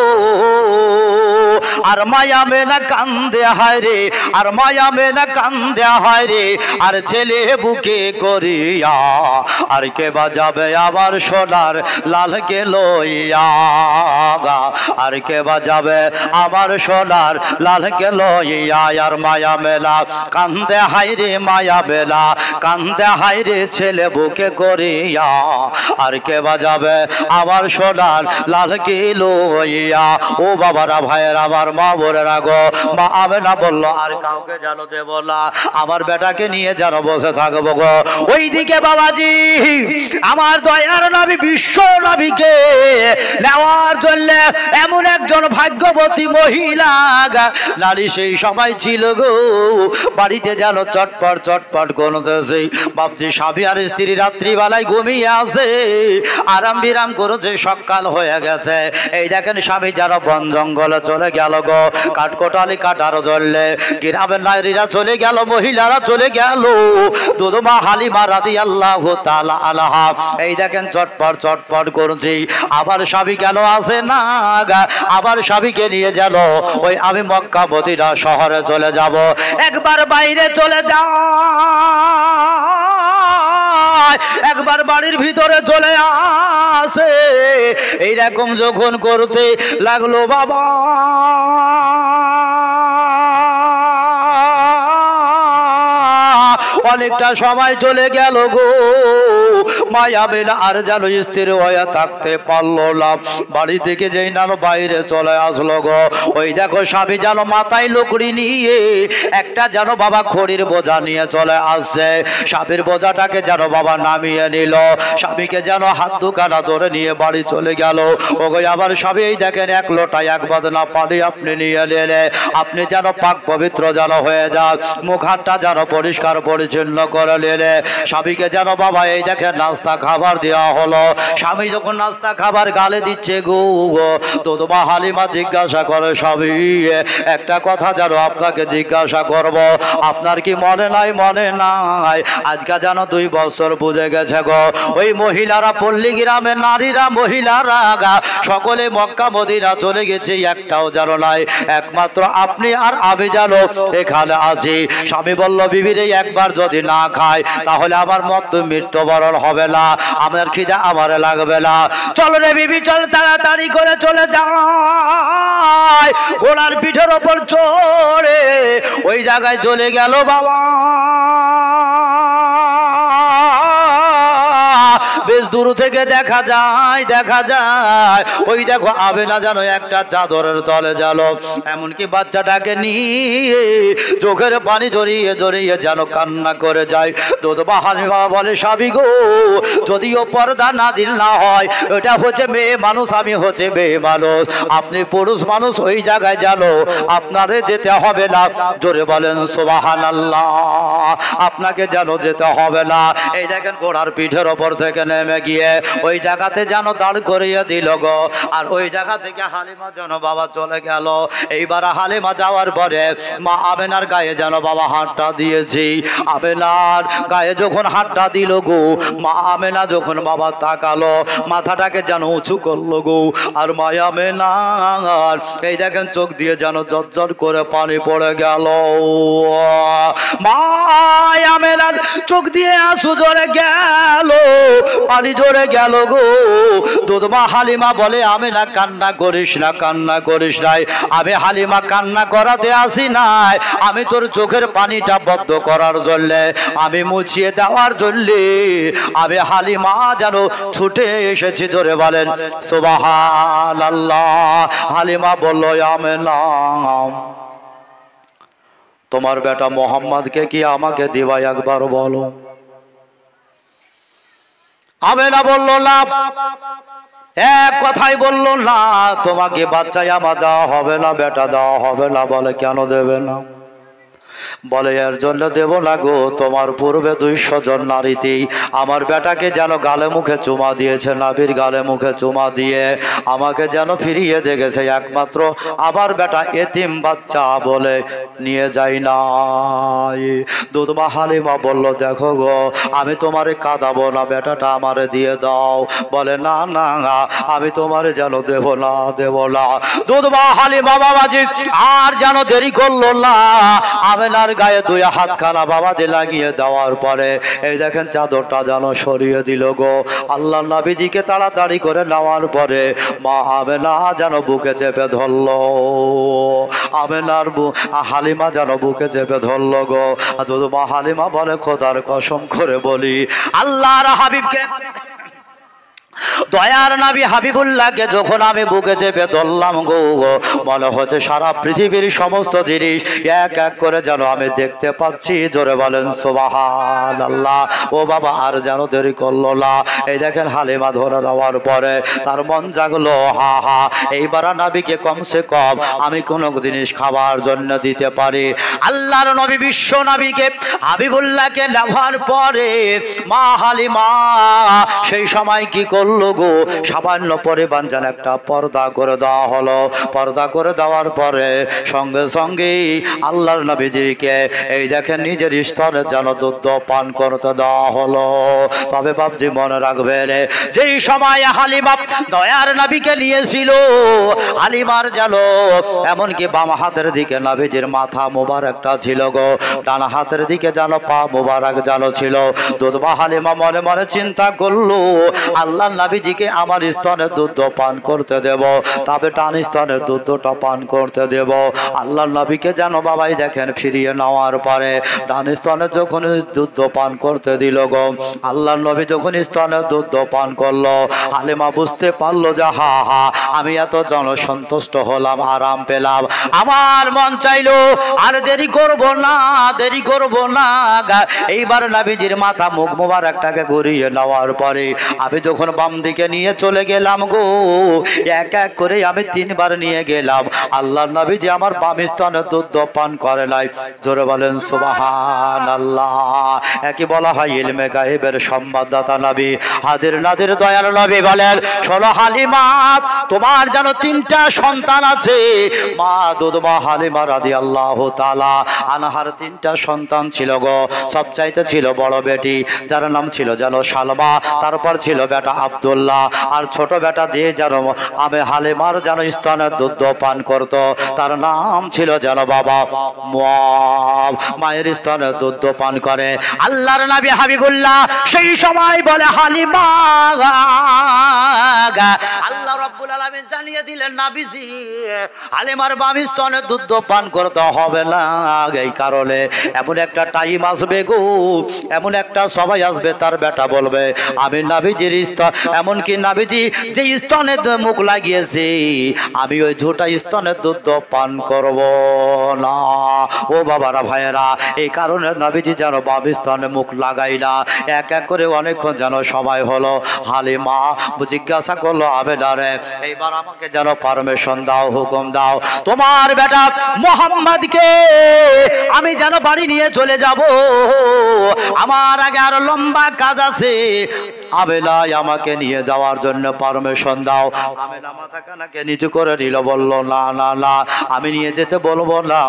আর মায়া মেনা কান্দে হায় রে, আর মায়া মেনা কান্দে হায় রে, আর ছেলে বুকে করিয়া আর কে বাজাবে আবার সোনার লালকে লইয়া, আর কে বাজাবে আমার সোনার লালকে লইয়া। আর মায়া মেলা কান্দে হায় রে, মায়া মেলা কান্দে হায় রে, ছেলে বুকে করিয়া আর কে বাজাবে আমার সোনার লালকে লইয়া। ও বাবারা ভাইয়ের আমার মা বোনেরা গো, মা আমেনা বলল, আর কাউকে যেন দেব না, আমার বেটাকে নিয়ে যেন বসে থাকবো গো। ওইদিকে বাবাজি আমার দয়ার নবী বিশ্ব নবীকে নেওয়ার জন্য এমন একজন ভাগ্যবতী মহিলা নারী সেই সময় ছিল গো। বাড়িতে যেন চটপট চটপট করতেছে, ভাবছি স্বামী আর স্ত্রী রাত্রিবেলায় ঘুমিয়ে আছে, আছে, আরাম বিরাম করেছে, সকাল হয়ে গেছে। এই দেখেন স্বামী যেন বন জঙ্গলে চলে গেল গো, কাঠকোটালি কাটারও জ্বললে, গ্রামের নারীরা চলে গেল, মহিলারা চলে গেল। দুধমা হালিমা রাদিয়াল্লাহু তাআলা আনহা এই দেখেন চটপট চটপট করছি। আবার স্বামী কেন আসে না, আবার স্বামীকে নিয়ে গেল ওই আমি মক্কা মদিনা শহরে চলে যাব। একবার বাইরে চলে যাও, একবার বাড়ির ভিতরে চলে আসে। এইরকম যখন করতে লাগলো বাবা, অনেকটা সময় চলে গেল গো, মায়া বেলা আর যেন স্থির হয়ে থাকতে পারলো না। বাড়ি থেকে যেই না বাইরে চলে আসলো গো, ওই দেখো স্বামী যেন মাথায় লকড়ি নিয়ে একটা যেন বাবা খড়ির বোঝা নিয়ে চলে আসছে। স্বামীর বোঝাটাকে যেন বাবা নামিয়ে নিল, স্বামীকে যেন হাত দুখানা ধরে নিয়ে বাড়ি চলে গেল। ও গো আবার স্বামী এই দেখেন এক লোটা এক বদনা পানি আপনি নিয়ে নিলে, আপনি যেন পাক পবিত্র যেন হয়ে যান, মুখ হাতটা যেন পরিষ্কার পরিচ্ছন্ন করে নিলে। স্বামীকে যেন বাবা এই দেখেন নাস্তা খাবার দেওয়া হলো। স্বামী যখন নাস্তা খাবার গালে দিচ্ছে গো, দুধমা হালিমা জিজ্ঞাসা করে, স্বামী একটা কথা যেন আপনাকে জিজ্ঞাসা করব, আপনার কি মনে নাই? মনে নাই, আজকে যেন 2 বছর বুঝে গেছে গো। ওই মহিলারা, পল্লী গ্রামের নারীরা মহিলারা সকলে মক্কা মদিনা চলে গেছে, একটাও যেন নাই, একমাত্র আপনি আর আমি যেন এখানে আছি। স্বামী বলল, বিবি রে একবার যদি না খায় তাহলে আমার মৃত্যুবরণ হবে না, আমার খিদা আমার লাগবে না। চল রে বিবি চল, তাড়াতাড়ি করে চলে যায়। ঘোড়ার পিঠের ওপর চড়ে ওই জায়গায় চলে গেল বাবা। বেশ দূর থেকে দেখা যায় ওই দেখো আবেনা যেন একটা চাদরের তলে গেল, এমনকি বাচ্চাটাকে নিয়ে চোখের পানি জড়িয়ে জড়িয়ে যেন কান্না করে যায়। দুধমা হালিমা বলে, স্বামী গো যদিও পর্দা নাজিল না হয়, এটা হচ্ছে মেয়ে মানুষ, আমি হচ্ছে মেয়ে মানুষ, আপনি পুরুষ মানুষ, ওই জায়গায় যেন আপনারে যেতে হবে না। জোরে বলেন সুবহানাল্লাহ, আপনাকে যেন যেতে হবে না। এই দেখেন ঘোড়ার পিঠের ওপর থেকে নেমে গিয়ে ওই জায়গাতে যেন দাঁড় করিয়ে দিল গো। আর ওই জায়গা থেকে হালিমা যেন বাবা চলে গেল। এইবার হালিমা যাওয়ার পরে মা আমেনার গায়ে যেন বাবা হাতটা দিয়েছি। আমেনার গায়ে যখন হাতটা দিল গো, মা আমেনা যখন বাবা তাকালো, মাথাটাকে যেন উঁচু করলো গো। আর মা আমেনার এই দেখেন চোখ দিয়ে যেন ঝরঝর করে পানি পড়ে গেল। মা আমেনার চোখ দিয়ে আঁসু জড়ে গেল, পানি জড়ে গেল গো। দুধমা হালিমা বলে, আমেনা কান্না করিস না, কান্না করিস নাই, আমি হালিমা কান্না করাতে আসি নাই, আমি তোর চোখের পানিটা বদ্ধ করার জন্য, আমি মুছিয়ে দেওয়ার জন্য আমি হালিমা যেন ছুটে এসেছি। জোরে বলেন সুবহানাল্লাহ। হালিমা বলল, আমেনা তোমার বেটা মোহাম্মদকে কি আমাকে দিবা একবার বলো। আমেনা বলল না, এক কথাই বলল না, তোমাকে বাচ্চাই আমার দেওয়া হবে না, বেটা দেওয়া হবে না। বলে কেন দেবে না? বলে এর জন্য দেব না গো, তোমার পূর্বে 200 জন নারীতেই আমার বেটাকে যেন গালে মুখে চুমা দিয়েছে, নাবির গালে মুখে চুমা দিয়ে আমাকে যেন ফিরিয়ে দেখেছে, একমাত্র আবার বেটা এতিম বাচ্চা বলে নিয়ে যাই না। দুধমা হালিমা বলল, দেখো গো আমি তোমারে কাঁদাবো না, বেটাটা আমারে দিয়ে দাও। বলে না না, আমি তোমারে যেন দেব না, দেব না। দুধমা হালিমা বাবাজি আর যেন দেরি করলো না, আমেনার গায়ে 2 হাতখানা বাবাজি লাগিয়ে দেওয়ার পরে এই দেখেন চাদরটা যেন সরিয়ে দিল গো। আল্লাহ নবীজিকে তাড়াতাড়ি করে নেওয়ার পরে মা আমেনা যেন বুকে চেপে ধরল, আমেনার হালিমা যেন বুকে চেপে ধরল গো। মা হালিমা বলে, খোদার কসম করে বলি, আল্লাহর হাবিবকে দয়ার নবী হাবিবুল্লাহকে যখন আমি বুকে চেপে ধরলাম গো, মনে হচ্ছে সারা পৃথিবীর সমস্ত জিনিস এক এক করে যেন আমি দেখতে পাচ্ছি। জোরে বলেন সুবহানাল্লাহ। ও বাবা আর যেন দেরি করলো না। এই দেখেন হালিমা ধরে দেওয়ার পরে তার মন জাগলো, হা হা এইবার নবীকে কমসে কম আমি কোনো জিনিস খাবার জন্য দিতে পারি। আল্লাহর নবী বিশ্ব নবীকে হাবিবুল্লাহকে নেওয়ার পরে মা হালিমা সেই সময় কি করলো গো, সামান্য পরিমাণ যেন একটা পর্দা করে দেওয়া হলো। পর্দা করে দেওয়ার পরে সঙ্গে সঙ্গেই আল্লাহর নবীজিকে এই দেখেন নিজের স্তনে যেন দুধ পান করতে দেওয়া হলো। তবে বাপজি মনে রাখবেন, যেই সময় হালিমা দয়ার নবীকে নিয়েছিল, হালিমার যেন এমনকি বাম হাতের দিকে নবীজির মাথা মোবারকটা ছিল গো, ডান হাতের দিকে যেন পা মোবারক যেন ছিল। দুধবা হালিমা মনে মনে চিন্তা করলো, আল্লাহ নবীজিকে আমার স্তনে দুধ পান করতে দেব, তবে ডান স্তনে দুধটা পান করতে দেব। আল্লাহ নবীকে যেন বাবাই দেখেন ফিরিয়ে নেওয়ার পরে ডান স্তনে যখন দুধ পান করতে দিল গো, আল্লাহ নবী যখন স্তনে দুধ পান করলো, হালিমা বুঝতে পারলো যে হা হা আমি এত জনসন্তুষ্ট হলাম, আরাম পেলাম, আমার মন চাইলো আর দেরি করব না, দেরি করব না। এইবার নবীজির মাথা মুখ মোবারকটাকে ঘুরিয়ে নেওয়ার পরে আমি যখন বাম দিকে নিয়ে চলে গেলাম গো, এক এক করে আমি 3 বার নিয়ে গেলাম। আল্লাহর নবীজি আমার বাম স্তনে দুধ পান করে নাই। জোরে বলেন সুবহানাল্লাহ। একই বলা হয় ইলমে গায়েবের সংবাদদাতা নবী, হাজির নাজির দয়াল নবী বলেন, শোনো হালিমা, তোমার যেন 3টা সন্তান আছে। মা দুধবা হালিমা রাদিয়াল্লাহু তাআলা আনহার 3টা সন্তান ছিল গো। সবচাইতে ছিল বড় বেটি, যার নাম ছিল যেন সালমা, তারপর ছিল বেটা আব্দুল্লাহ, আর ছোট বেটা যে যেন আমি হালিমার যেন স্তনে দুধ পান করত, তার নাম ছিল যেন বাবা মুআব। মায়ের স্তনে দুধ পান করে আল্লাহর নবী হাবিবুল্লাহ সেই সময় বলে, হালিমা আল্লাহ রাব্বুল আলামিন জানিয়ে দিলেন নবীজি হালিমার বাম স্তনে দুধ পান করতে হবে না। এই কারণে এমন একটা টাইম আসবে গো, এমন একটা সবাই আসবে তার বেটা বলবে আমি নবীজির স্তন, এমনকি নবীজি যে স্তনে মুখ লাগিয়েছি আমি ওই ঝুটা স্তনে দুধ পান করব না। ও বাবারা ভাইয়েরা, এই কারণে নবীজি যেন বাম স্তনে মুখ লাগাই না। এক এক করে অনেকক্ষণ যেন সময় হলো। হালিমা জিজ্ঞাসা করলো, আবেদারে এইবার আমাকে যেন পারমিশন দাও, হুকুম দাও, তোমার বেটা মোহাম্মদকে আমি যেন বাড়ি নিয়ে চলে যাব, আমার আগে আরো লম্বা কাজ আছে। আবেলাই আমাকে নিয়ে যাওয়ার জন্য পারমিশন দাও। আবেলা মাথা কানাকে নিচু করে নিল, বলল না না না আমি নিয়ে যেতে বলবো না,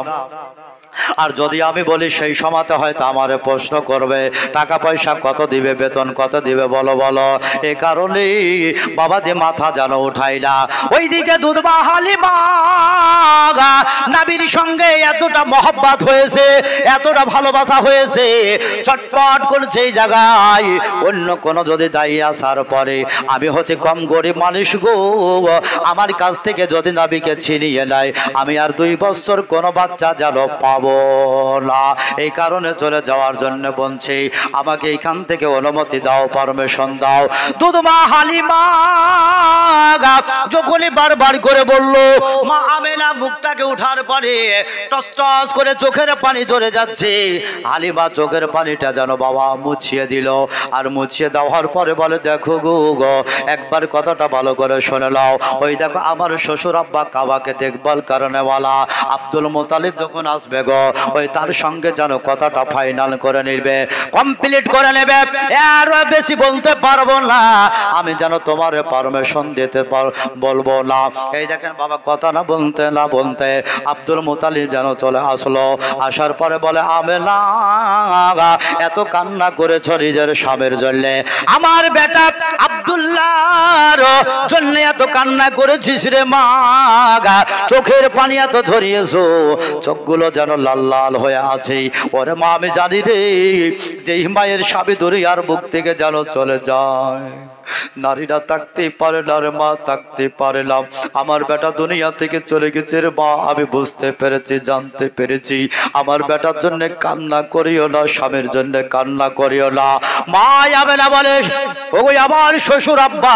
আর যদি আমি বলি সেই সময়তে হয়তো আমারে প্রশ্ন করবে টাকা পয়সা কত দিবে, বেতন কত দিবে, বলো বলো। এ কারণে বাবা যে মাথা যেন উঠাই না। ওইদিকে দুধবা হালিমা নবীর সঙ্গে এতটা মহব্বত হয়েছে, এতটা ভালোবাসা হয়েছে, চটপট করছে এই জায়গায় অন্য কোন যদি দায়ী আসার পরে আমি হচ্ছে কম গরিব মানুষ গো, আমার কাছ থেকে যদি নবীকে ছিনিয়ে নেয় আমি আর 2 বছর কোনো বাচ্চা যেন পাবো না। এই কারণে চলে যাওয়ার জন্য বলছি, আমাকে এখান থেকে অনুমতি দাও, পারমিশন দাও। দুধমা হালিমা যখনই বারবার করে বলল, মা আমেনা মুখটাকে উঠার পরে টস টস করে চোখের পানি ঝরে যাচ্ছে। হালিমা চোখের পানিটা যেন বাবা মুছিয়ে দিল, আর মুছিয়ে দেওয়ার পরে বলে, দেখো গো গো একবার কথাটা ভালো করে শুনে নাও। ওই দেখো আমার শ্বশুর আব্বা কাবাকে দেখভাল কারণেওয়ালা আব্দুল মুতালিব যখন আসবে গো, ওই তার সঙ্গে যেন কথাটা ফাইনাল করে নেবে, কমপ্লিট করে নেবে, আর বেশি বলতে পারবো না, আমি যেন তোমার পারমিশন দিতে বলবো না। এই দেখেন বাবা কথা না বলতে আব্দুল মুতালিব যেন চলে আসলো। আসার পরে বলে, আমেনা এত কান্না করেছ নিজের স্বামীর জন্য, আমার বেটা আব্দুল্লাহর জন্য এত কান্না করেছিস রে মা, চোখের পানি এত ঝরিয়েছো, চোখগুলো যেন লাল লাল হয়ে আছে। ওরে মা আমি জানি রে, যেই মায়ের স্বামী দুনিয়ার মুখ থেকে যেন চলে যায়, নারীরা থাকতে পারে না রে মা, থাকতে পারে না। আমার বেটা দুনিয়া থেকে চলে গেছে রে মা, আমি বুঝতে পেরেছি, জানতে পেরেছি। আমার বেটার জন্য কান্না করিও না, স্বামীর জন্য কান্না করিও না। মা যাবে না বলে ও আমার শ্বশুর আব্বা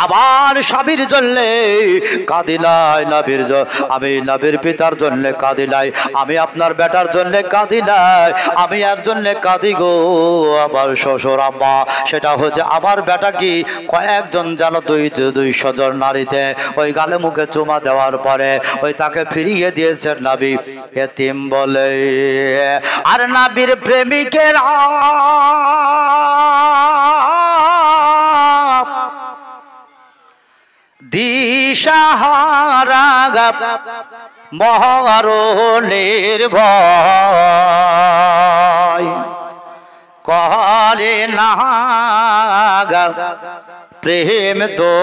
আমার স্বামীর জন্য কাঁদিলাই, নাবির আমি নাবির পিতার জন্য কাঁদিলাই, আমি আপনার বেটার জন্য কাঁদিলাই, আমি আর জন্য কাঁদি গো আমার শ্বশুর আব্বা। সেটা হচ্ছে আমার বেটা কি কয়েকজন যেন 200 জন নারীতে ওই গালে মুখে চুমা দেওয়ার পরে ওই তাকে ফিরিয়ে দিয়েছে নাবি এতিম বলে। আর নাবির প্রেমিকের দিশাহারা মরণের ভয় করে না প্রেম তো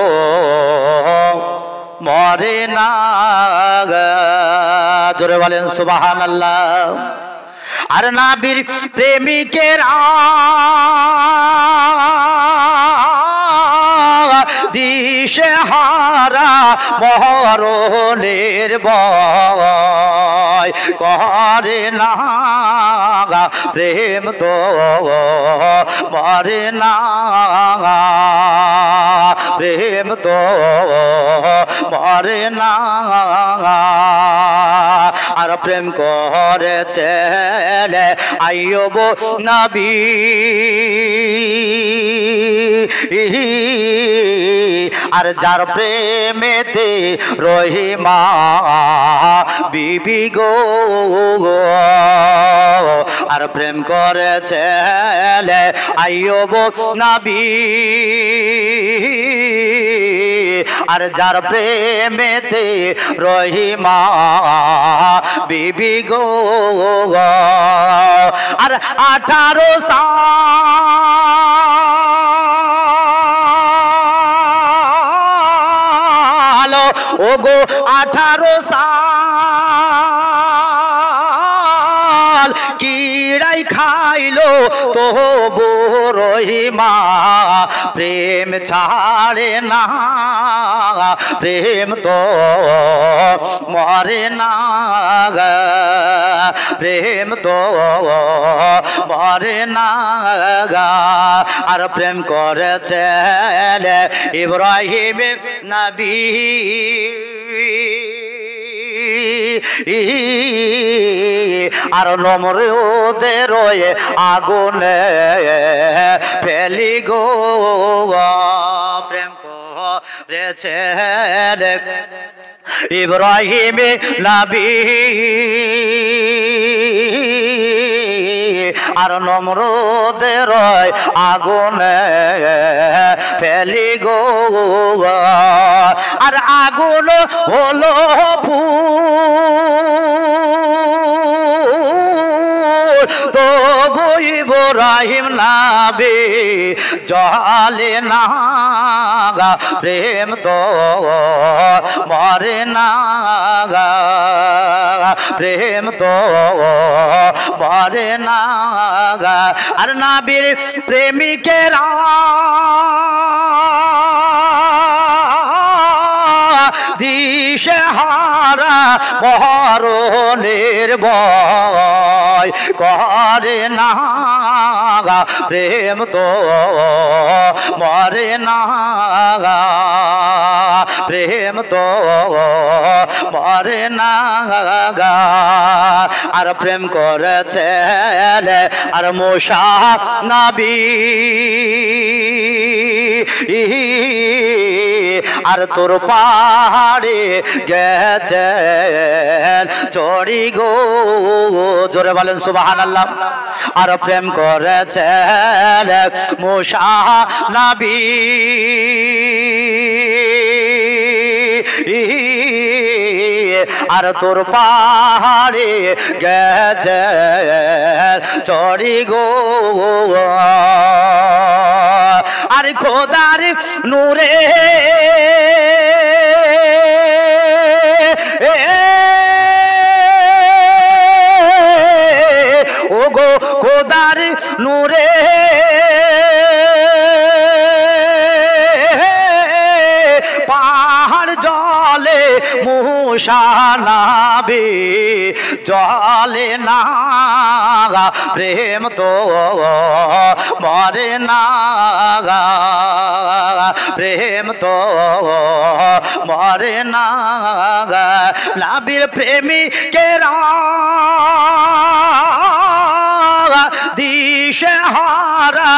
মরে না। জোরে বলেন সুবহানাল্লাহ। আর নাবির প্রেমিকের দিশেহারা মরণের ভয় করে না প্রেম তো মরে না, প্রেম তো মরে না। আর প্রেম করেছে আইয়ুব নবী, আর যার প্রেমেতে রহিমা বিবি গো, আর প্রেম করেছে আইয়ুব নবী, আর যার প্রেমেতে রহিমা বিবি গো। আর 18 সাল ও গো 18 সাল কিড়াই খাইলো তবু রহিমা প্রেম ছাড়ে না, প্রেম তো মরে না, প্রেম তো মরে না। আর প্রেম করেছে ইব্রাহিম নবী, আর নমরুদের আগুনে ফেলি গো প্রেম করেছে ইব্রাহিম নবী, আর নমরুদের আগুনে ফেলি গো। আর আগুন হলো ফুল তবু ইব্রাহিম নবী জ্বলে না, প্রেম তো মরে না, প্রেম তো মরে না। আর নবীর প্রেমিকেরা দিশেহারা মরণের ভয় করে না, প্রেম তো মরে না, প্রেম তো মরে না। আর প্রেম করেছে আর মুসা নবী, আর তোর পাহাড়ে গেছে চড়ি গো, জোরে বলেন সুবহানাল্লাহ। আর প্রেম করেছে মুসা নবী, আর তোর পাহাড়ে গেছে চড়ি গো। আর খোদার নূরে ও গো খোদার নূরে পাহাড় জলে মূসা নাবে জলে না প্রেম তো মরে না প্রেম তো মরে না নবীর প্রেমিকেরা দিশে হারা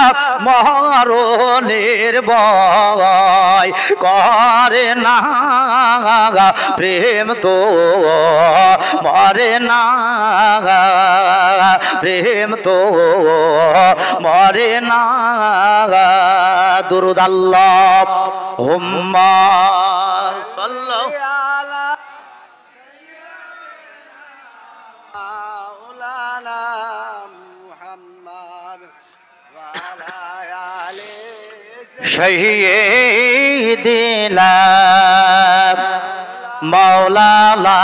মরণের ভয় করে না প্রেম তো মরে না প্রেম তো মরে না দুরূদ আল্লাহুম্মা সাল্লাল্লাহু শহীদিনা মাওলানা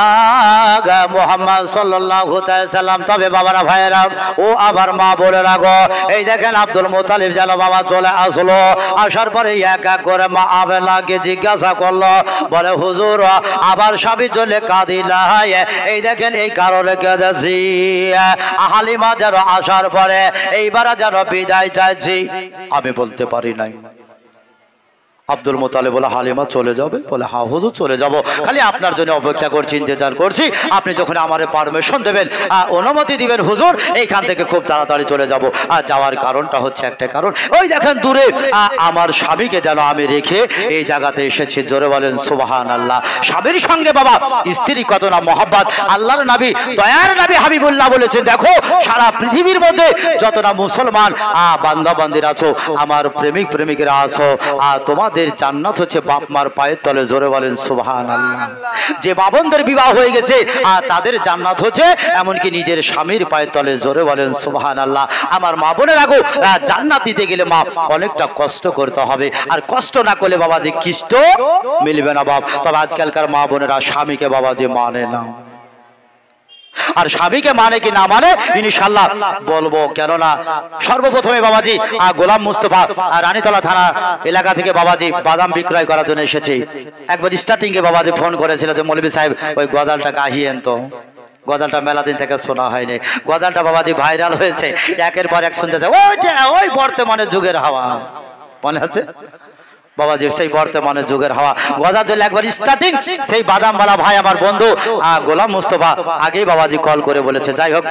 মুহাম্মদ সাল্লাল্লাহু তাআলা সাল্লাম। তবে বাবারা ভাইয়েরা ও আবার মা বলে রাখো, এই দেখেন আব্দুল মুতালিব যেন বাবা চলে আসলো, আসার পরে এক এক করে মা আমেনাকে জিজ্ঞাসা করলো, বলে হুজুর আবার স্বামী চলে কাঁদিলা, এই দেখেন এই কারণে কেঁদেছি। হালিমা যেন আসার পরে এইবার যেন বিদায় চাইছি, আমি বলতে পারি নাই। আব্দুল মুতালিব বলে হালিমা চলে যাবে? বলে হ্যাঁ হুজুর চলে যাব, খালি আপনার জন্য অপেক্ষা করছি, ইন্তজার করছি, আপনি যখন আমারে পারমিশন দেবেন, অনুমতি দিবেন হুজুর, এইখান থেকে খুব তাড়াতাড়ি চলে যাব। আর যাওয়ার কারণটা হচ্ছে একটা কারণ, ওই দেখেন দূরে আমার স্বামীকে যেন আমি রেখে এই জায়গাতে এসেছি। জোরে বলেন সুবহানাল্লাহ। স্বামীর সঙ্গে বাবা স্ত্রী কত না মহব্বত। আল্লাহর নবী দয়ার নবী হাবিবুল্লাহ বলেছেন, দেখো সারা পৃথিবীর মধ্যে যত না মুসলমান বান্দা বান্দির আছো, আমার প্রেমিক প্রেমিকেরা আছো, তোমাদের জান্নাত হচ্ছে বাপ মার পায়ের তলে। জোরে বলেন সুবহানাল্লাহ। যে বাবনদের বিবাহ হয়ে গেছে তাদের জান্নাত হচ্ছে এমনকি নিজের স্বামীর পায়ের তলে। জোরে বলেন সুবহানাল্লাহ। আমার মা বোনের আগো জান্নাত দিতে গেলে মা অনেকটা কষ্ট করতে হবে, আর কষ্ট না করলে বাবা যে কষ্ট মিলবে না বাপ। তবে আজকালকার মা বোনেরা স্বামীকে বাবা যে মানে না, আর স্বামীকে মানে কি না মানে ইনশাআল্লাহ বলবো। কেননা সর্বপ্রথমে বাবাজি গোলাম মুস্তফা রানীতলা থানা এলাকা থেকে বাবাজি বাদাম বিক্রয় করার জন্য এসেছে। একবার স্টার্টিং এ বাবাজি ফোন করেছিল যে মৌলভী সাহেব ওই গদালটা গাহিয়েন তো। গদালটা মেলা দিন থেকে শোনা হয়নি, গদালটা বাবাজি ভাইরাল হয়েছে, একের পর এক শুনতে ওই বর্তমানে যুগের হাওয়া মনে আছে বাবাজি, সেই বর্তমানে যুগের হাওয়া গদা চলে একবার স্টার্টিং। সেই বাদামওয়ালা ভাই আমার বন্ধু গোলাম মুস্তফা আগেই বাবাজি কল করে বলেছে, যাই হোক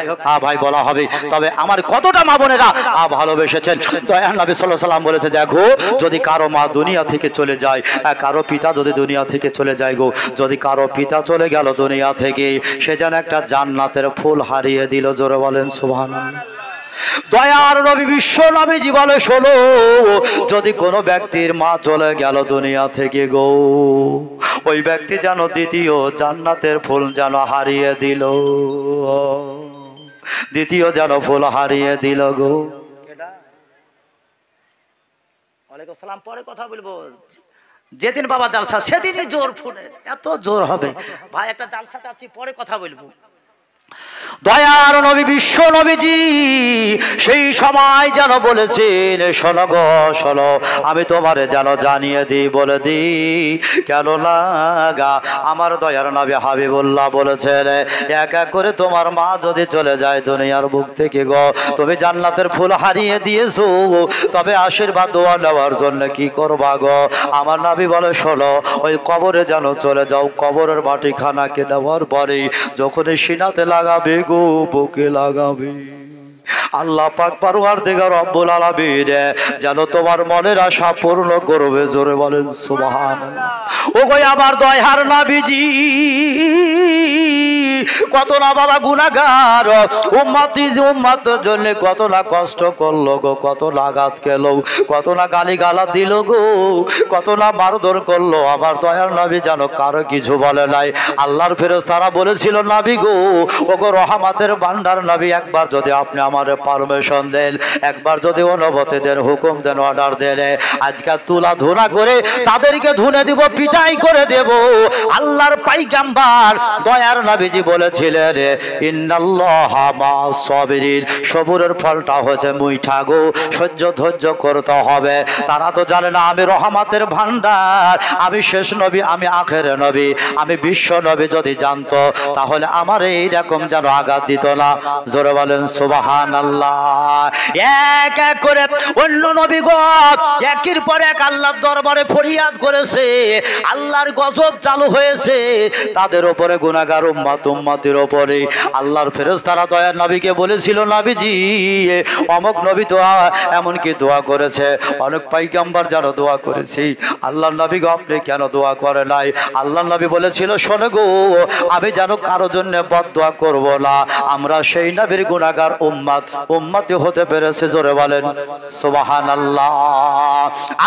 ভাই বলা হবে। তবে আমার কতটা মা বোনেরা ভালোবেসেছেন। দয়ার নবী সাল্লাল্লাহু আলাইহি ওয়াসাল্লাম বলেছে, দেখো যদি কারো মা দুনিয়া থেকে চলে যায়, কারো পিতা যদি দুনিয়া থেকে চলে যায় গো, যদি কারো পিতা চলে গেল দুনিয়া থেকে, সে যেন একটা জান্নাতের ফুল হারিয়ে দিল। জোরে বলেন সুবহানাল্লাহ। দয়ার নবী বিশ্ব নবীজি বলে, শোনো যদি কোনো ব্যক্তির মা চলে গেল দুনিয়া থেকে গো, ওই ব্যক্তি যেন দ্বিতীয় জান্নাতের ফুল যেন হারিয়ে দিল, দ্বিতীয় যেন ফুল হারিয়ে দিল গো। ওয়ালাইকুম সালাম। পরে কথা বলবো, যেদিন বাবা জালসা সেদিনই জোর ফোনের এত জোর হবে ভাই, একটা জালসাতে আছি, পরে কথা বলবো। দয়ার নবী বিশ্ব নবীজি সেই সময় যেন বলেছেন, শোনো গো শোনো, আমি তোমারে যেন জানিয়ে দিই, বলে দিই কেন লাগা আমার দয়ার নবী হাবিবুল্লাহ বলেছেন, এক এক করে তোমার মা যদি চলে যায় দুনিয়ার বুক থেকে গো, তুমি জান্নাতের ফুল হারিয়ে দিয়েছো, তবে আশীর্বাদ দোয়া নেওয়ার জন্য কি করবা গো? আমার নবী বলে, শোনো ওই কবরে যেন চলে যাও, কবরের মাটি খানাকে নেওয়ার পরে যখন সিনাতে লাগাবে গো, বুকে লাগাবে, আল্লাহ পাক পরওয়ারদিগার রব্বুল আলামিন যেন তোমার মনের আশা পূর্ণ করবে। জোরে বলেন সুবহানাল্লাহ। ও গো আমার দয়ার নবীজি কত না বাবা গুনাহগার উম্মত জন্য কত না কষ্ট করলো গো, কত না আঘাত খেলো, কত না গালি গালা দিল গো, কত না মারধর করলো। আমার দয়ার নবী যেন কারো কিছু বলে নাই। আল্লাহর ফেরেশতারা বলেছিল, নবী গো, ও গো রহমতের ভান্ডার নবী, একবার যদি আপনি আমার পারমিশন দেন, একবার যদি অনুমতি দেন, হুকুম দেন, অর্ডার দেন, আজকে তুলা ধুনা করে তাদেরকে ধুনে দিব, পিটাই করে দেব। আল্লাহর পাইগাম্বার দয়ার নবীজি বলেছিলেন ইন্নাল্লাহা মা'আস সাবিরিন, সবুরের ফলটা হচ্ছে মিঠা গো, সহ্য ধৈর্য করতে হবে। তারা তো জানে না আমি রহমতের ভান্ডার, আমি শেষ নবী, আমি আখেরের নবী, আমি বিশ্ব নবী। যদি জানতো তাহলে আমার এইরকম যেন আঘাত দিত না। জোরে বলেন সুবহানাল্লাহ। এক এক করে অন্য নবীগণ একের পর এক আল্লাহর দরবারে ফরিয়াদ করেছে, আল্লাহর গজব চালু হয়েছে তাদের উপরে, গুনাহগার উম্মতের উপরে। আল্লাহর ফেরেশতারা দয়ার নবীকে বলেছিল, নবীজি অমুক নবী তো এমনকি দোয়া করেছে, অনেক পয়গম্বর যেন দোয়া করেছি, আল্লাহর নবী গো আপনি কেন দোয়া করে নাই? আল্লাহর নবী বলেছিল, শোনো গো, আমি যেন কারো জন্য বদদোয়া করব না, আমরা সেই নবীর গুনাহগার উম্মতি হতে পেরেছে। জোরে বলেন সুবহানাল্লাহ।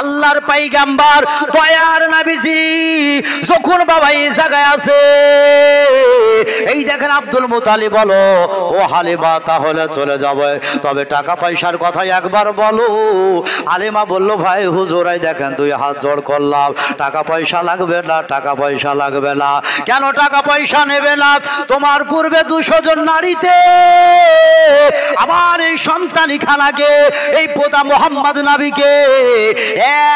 আল্লাহর পয়গম্বর দয়ার নবীজি যখন বাবা এই জায়গায় আছে, এই দেখেন আব্দুল মুতালিব বলো, ও হালিমা তাহলে চলে যাবে, তবে টাকা পয়সার কথা একবার বলো। হালিমা বলল, ভাই হুজুর এই দেখেন 2 হাত জোড় করলাম, টাকা পয়সা লাগবে না, টাকা পয়সা লাগবে না। কেন টাকা পয়সা নেবে না? তোমার পূর্বে 200 জন নারীতে আমার এই সন্তানি খানাকে, এই পোতা মোহাম্মদ নবীকে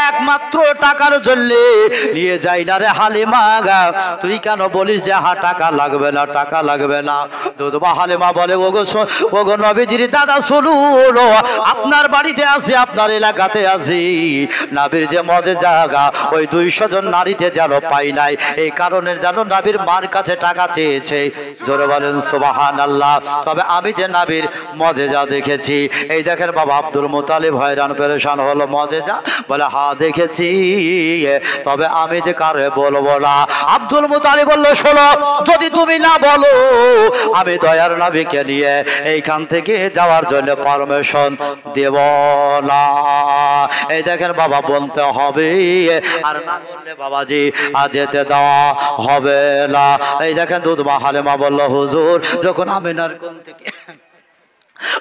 একমাত্র টাকার জন্য নিয়ে যাই না রে হালিমা। তুই কেন বলিস যে হা টাকা লাগবে না, টাকা লাগবে না? দুধবা হালিমা বলে, ওগো নবীজির দাদা শুনুন, আপনার বাড়িতে আছি, আপনার এলাকাতে আছি, নবীর যে মজে জায়গা ওই 200 জন নারীতে যেন পাই নাই, এই কারণে যেন নবীর মার কাছে টাকা চেয়েছে। জোরে বলেন সুবহানাল্লাহ। তবে আমি যে নবীর মজেজা দেখেছি, এই দেখেন বাবা আব্দুল মুতালিব হয়রান পেরেশান হলো। মজেজা বলে, হ্যাঁ দেখেছি, তবে আমি যে কারে বলবো না। আব্দুল মুতালিব বলল, শোনো, যদি তুমি না বলো আমি দয়ার নবীকে নিয়ে এইখান থেকে যাওয়ার জন্য পারমিশন দেব না। এই দেখেন বাবা বলতে হবে, আর না বললে বাবাজি যেতে দেওয়া হবে না। এই দেখেন দুধমা হালিমা বলল, হুজুর যখন আমিনার কোন থেকে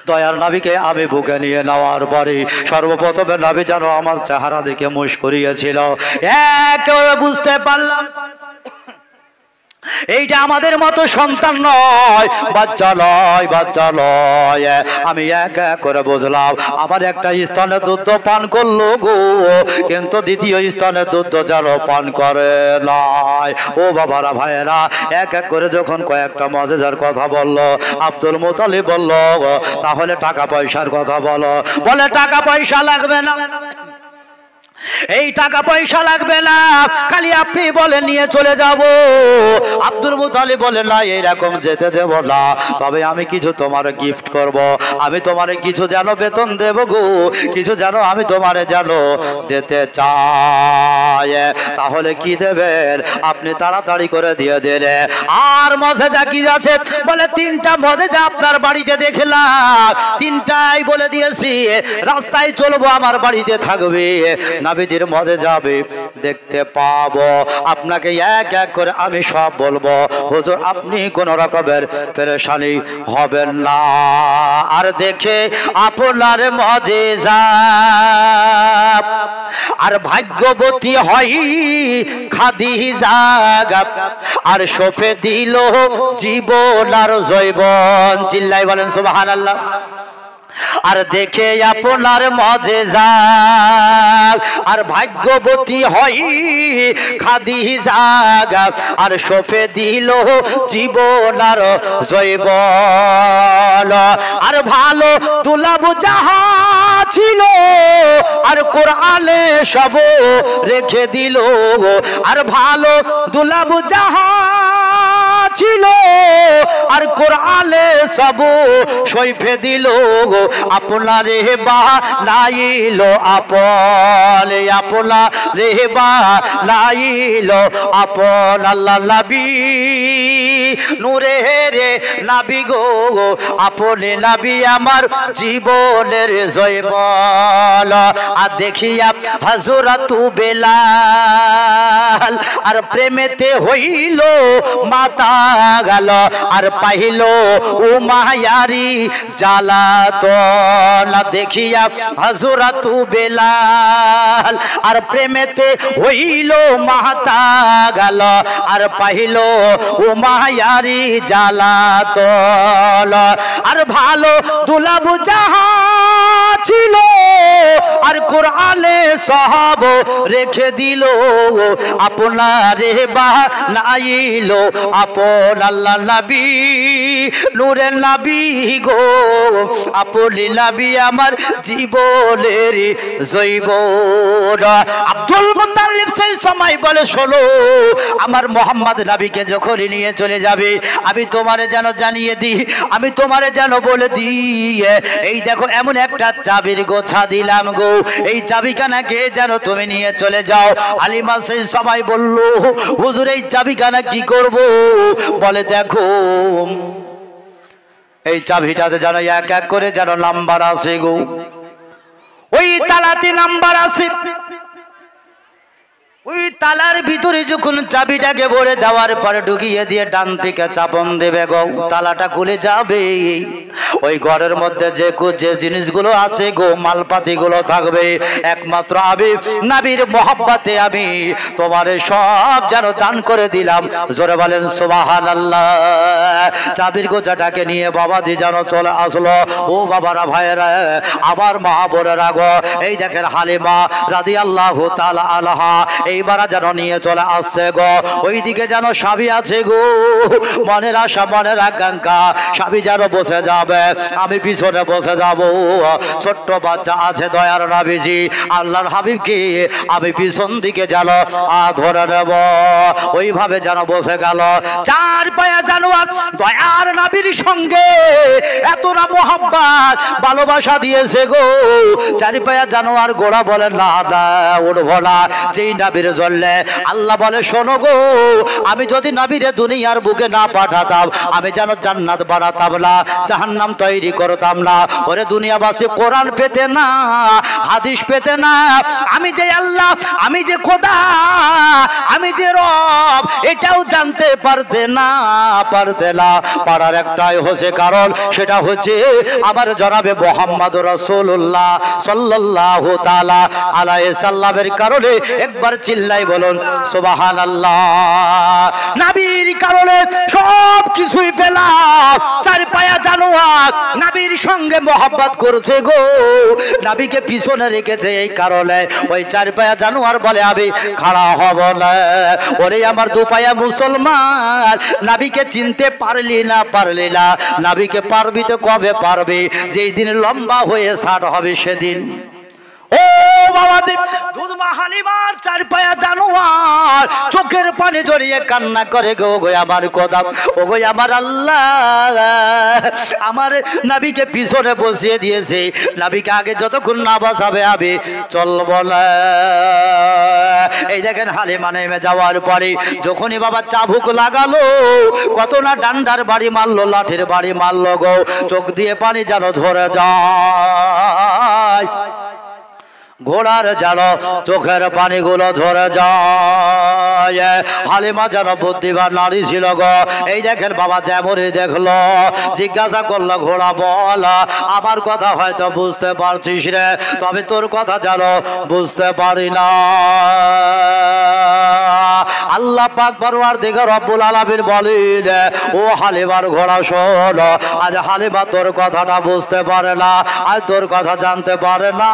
দয়ার নবীকে আমি বুকে নিয়ে নেওয়ার পরে সর্বপ্রথমে নবী যেন আমার চেহারা দেখে মুশ করিয়েছিল। একেবারে বুঝতে পারলাম এইটা আমাদের মতো সন্তান নয়, বাচ্চা নয়, বাচ্চা নয়। আমি এক এক করে বুঝলাম, আমার একটা স্তনের দুধ পান করলো গো, কিন্তু দ্বিতীয় স্তনের দুধ যেন পান করে নাই। ও বাবারা ভাইয়েরা, এক এক করে যখন কয়েকটা মজেজার কথা বললো, আব্দুল মুতালিব বলল, তাহলে টাকা পয়সার কথা বলো। বলে, টাকা পয়সা লাগবে না, এই টাকা পয়সা লাগবে না, খালি আপনি বলে নিয়ে চলে যাব। আব্দুল মুতালিব বলে, না এইরকম যেতে দেব না, তবে আমি কিছু তোমার গিফট করব, আমি তোমারে কিছু যেন বেতন দেব গো, কিছু যেন আমি তোমারে যেন দিতে চাই। তাহলে কি দেবেন? আপনি তাড়াতাড়ি করে দিয়ে দিলে। আর মজেজা কি আছে? বলে, 3টা মজেজা আপনার বাড়িতে দেখলাম, 3টাই বলে দিয়েছি, রাস্তায় চলবো আমার বাড়িতে থাকবে, নবীজির মজে যাবে দেখতে পাবো। আপনাকে এক এক করে আমি সব বলবো, হুজুর আপনি কোন রকমের পেরেশানি হবেন না। আর দেখে আপনার মজেজা আর ভাগ্যবতী হয় খাদিজা, আর সফে দিল জীবন আর জৈবন। চিল্লাই বলেন সুবহানাল্লাহ। আর দেখে আপনার মজেজা আর ভাগ্যবতী হয় খাদিজা, আর সফে দিল জীবন আর জৈবন। আর ভালো দুলাব যাহা ছিল আর কোরআনে সব রেখে দিল, আর ভালো দুলাব যাহা ছিল আর কোরআনে সব সইফে দিল। আপনার রেহবা নাইল আপন, আপনার রেহবা নাইল আপন। আল্লাহ নবী নূরে রে নবী গো, আপনি নবী আমার জীবনের জয়বল। আর দেখিয়া হযরত বেলাল আর প্রেমেতে হইল মাতা গেল, আর পাইল ও মায়ারি জ্বালাতন। দেখিয়া হযরত বেলাল আর প্রেমেতে হইল মাতা গেল, আর পাইল ও মায়া মায়ারি জ্বালাতন আর ভালো দুলাবু যাহা ছিল আর কোরআনে সহাব রেখে দিল আপনারে বানাইল আপন আল্লাহ নবী নূরের নবী গো আপনি নবী আমার জীবনের জৈবন। আব্দুল মুত্তালিব সেই সময় বলে শোনো আমার মোহাম্মদ নবীকে যখন নিয়ে চলে যাবে আমি তোমারে যেন জানিয়ে দিই আমি তোমারে যেন বলে দিই এই দেখো এমন একটা চাবির গোছা দিলাম গো এই চাবিখানাকে যেন তুমি নিয়ে চলে যাও। হালিমা সেই সময় বলল হুজুর এই চাবিখানা কি করব? বলে দেখো এই চাবিটাতে যেন এক এক করে যেন নাম্বার আছে গো ওই তালাতে নাম্বার আছে ওই তালার ভিতরে যখন চাবিটাকে ভরে দেওয়ার পরে ঢুকিয়ে দিয়ে ডান দিকে চাপন দেবে গো তালাটা খুলে যাবে ওই ঘরের মধ্যে যে জিনিসগুলো আছে গো মালপাতি গুলো থাকবে একমাত্র আমি নবীর মোহাব্বতে আমি তোমারে সব যেন দান করে দিলাম। জোরে বলেন সুবহানাল্লাহ। চাবির গোছাটাকে নিয়ে বাবা দি যেন চলে আসলো ও বাবারা ভাইয়েরা আবার মা বোনেরা গো এই দেখেন হালিমা রাদিয়াল্লাহু তাআলা আনহা এইবার যেন নিয়ে চলে আসছে গো ওইদিকে যেন স্বামী আছে গো মনের আশা মনের আকাঙ্ক্ষা স্বামী যেন বসে যাবে আমি পিছনে বসে যাব ছোট্ট বাচ্চা আছে দয়ার নবীজি আল্লাহর হাবিবকে আমি পিছন দিকে যেন ধরে নেব ওইভাবে যেন বসে গেল চার পায়া জানোয়ার দয়ার নবীর সঙ্গে এতটা মোহাব্বত ভালোবাসা দিয়েছে গো চার পায়া জানোয়ার গোড়া বলে না না উঠবো না যেই নবীর চললে আল্লাহ বলে শোনো গো আমি যদি নবীরে দুনিয়ার বুকে না পাঠাতাম আমি যেন জান্নাত বানাতাম না জাহান্নাম তৈরি করতাম না ওরে দুনিয়াবাসী কোরআন পেতে না হাদিস পেতে না আমি যে আল্লাহ আমি যে খোদা আমি যে রব এটাও জানতে পারতে না পারার একটাই হচ্ছে কারণ সেটা হচ্ছে আমার জনাবে মুহাম্মদ রাসূলুল্লাহ সাল্লাল্লাহু তাআলা আলাইহি সাল্লামের কারণে একবার চিল্লাই বলুন সুবহানাল্লাহ। নবীর কারণে সব কিছুই পেলাম চার পায়া জানোয়ার নবীর সঙ্গে মোহাব্বত করছে গো নবীকে পিছনে রেখেছে এই কারণে ওই চার পায়া জানোয়ার বলে আমি খাড়া হব না ওরে আমার দু পায়া মুসলমান নবীকে চিনতে পারলি না নবীকে পারবি তো কবে পারবি যেই দিন লম্বা হয়ে ষাট হবে সেদিন। ও বাবা দুধ মা হালিমার চার পায়া জানোয়ার চোখের পানি জড়িয়ে কান্না করে গো গো আমার খোদা ও গো আমার আল্লাহ আমার নবীকে পিছনে বসিয়ে দিয়েছে নবীকে আগে যতক্ষণ না বসাবে আমি চলব না। এই দেখেন হালিমা নেমে যাওয়ার পরে যখনই বাবা চাবুক লাগালো কত না ডান্ডার বাড়ি মারলো লাঠির বাড়ি মারলো গো চোখ দিয়ে পানি যেন ধরে যায় ঘোড়ার যেন চোখের পানিগুলো ধরে যায়। হালিমা যেন বুদ্ধিমান নারী ছিল গো এই দেখেন বাবা যেমনই দেখলো জিজ্ঞাসা করলো ঘোড়া বল আমার কথা হয়তো বুঝতে পারছিস রে তবে তোর কথা যেন বুঝতে পারি না। আল্লাহ পাক পরওয়ারদিগার রব্বুল আলামিন বলেন ও হালিমার ঘোড়া শোন আজ হালিমা তোর কথাটা বুঝতে পারে না আজ তোর কথা জানতে পারে না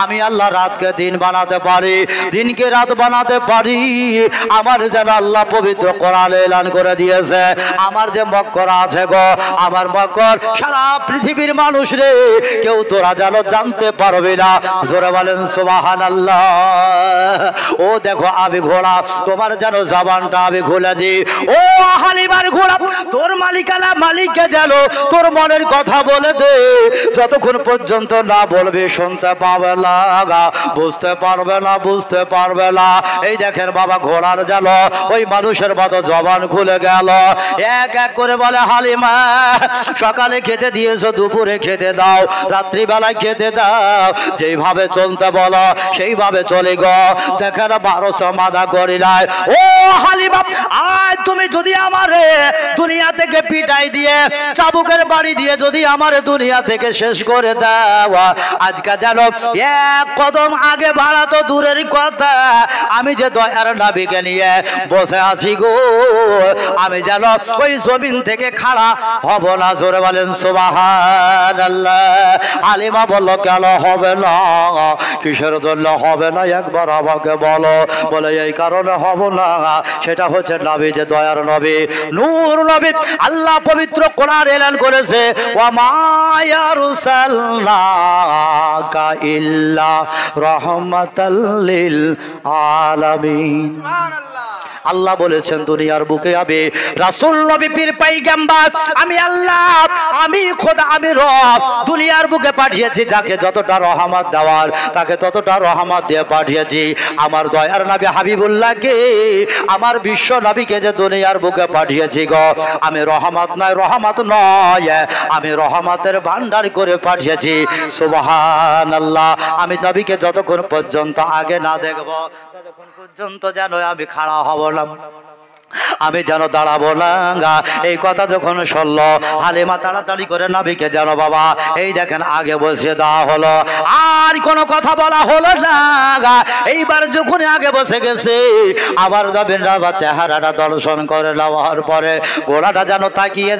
আমি আল্লাহ রাতকে দিন বানাতে পারি দিনকে রাত বানাতে পারি আমার যেন আল্লাহ পবিত্র কোরআনে এলান করে দিয়েছে আমার যে মক্কর আছে গো আমার মক্কর সারা পৃথিবীর মানুষ রে কেউ তোরা যেন জানতে পারবে না। জোরে বলেন সুবহানাল্লাহ। ও দেখো আমি ঘোড়া তোমার যেন জবানটা আমি খুলে দিই ও হালিমার ঘোড়া তোর মালিকানা মালিককে যেন তোর মনের কথা বলে দে যতক্ষণ পর্যন্ত না বলবে শুনতে পাবে না বুঝতে পারবে না। এই দেখেন বাবা ঘোড়ার যেন ওই মানুষের মতো জবান খুলে গেল এক এক করে বলে হালিমা সকালে খেতে দিয়েছো দুপুরে খেতে দাও রাত্রিবেলায় খেতে দাও যেইভাবে চলতে বলো সেইভাবে চলে গো। দেখেন কেন 1200 মাদা করিলাই? ও হালিমা, আজ তুমি যদি আমারে দুনিয়া থেকে পিটাই দিয়ে চাবুকের বাড়ি দিয়ে যদি আমারে দুনিয়া থেকে শেষ করে দাও, আজকে জানো এক কদম আগে বাড়া তো দূরের কথা, আমি যে দয়ার নবীকে নিয়ে বসে আছি গো, আমি জানো ওই জমিন থেকে খাড়া হব না। জোরে বলেন সুবহানাল্লাহ। হালিমা বলল কেন হবে না? কিসের জন্য হবে না একবার আমাকে বলো। বলে এই কারণে হব না, সেটা হচ্ছে নবী যে দয়ার নবী, নূর নবী। আল্লাহ পবিত্র কোরআন এলান করেছে, ওয়া মা ইয়ারসালনাকা ইল্লা রাহমাতাল লিল আলামিন। আল্লাহ বলেছেন দুনিয়ার বুকে আমি রাসূল নবী পীর পয়গম্বর, আমি আল্লাহ, আমি খোদা, আমি রব দুনিয়ার বুকে পাঠিয়েছি যাকে যতটা রহমত দেওয়ার তাকে ততটা রহমত দিয়ে পাঠিয়েছি। আমার দয়ার নবী হাবিবুল্লাহকে, আমার বিশ্ব নবীকে যে দুনিয়ার বুকে পাঠিয়েছি গো, আমি রহমত নয়, আমি রহমতের ভান্ডার করে পাঠিয়েছি। সুবহানাল্লাহ। আমি নবীকে যতক্ষণ পর্যন্ত আগে না দেখব ততক্ষণ পর্যন্ত যেন আমি খাড়া হব না, আমি যেন দাঁড়াবো না। এই কথা যখন শুনল হালিমা তাড়াতাড়ি করে নবীকে যেন বাবা এই দেখেন আগে বসে দেওয়া হলো, আর কোনো কথা বলা হলো না। এইবার যখন আগে বসে গেছে আবার নবীর বাবা চেহারাটা দর্শন করে নেওয়ার পরে ঘোড়াটা যেন তাকিয়ে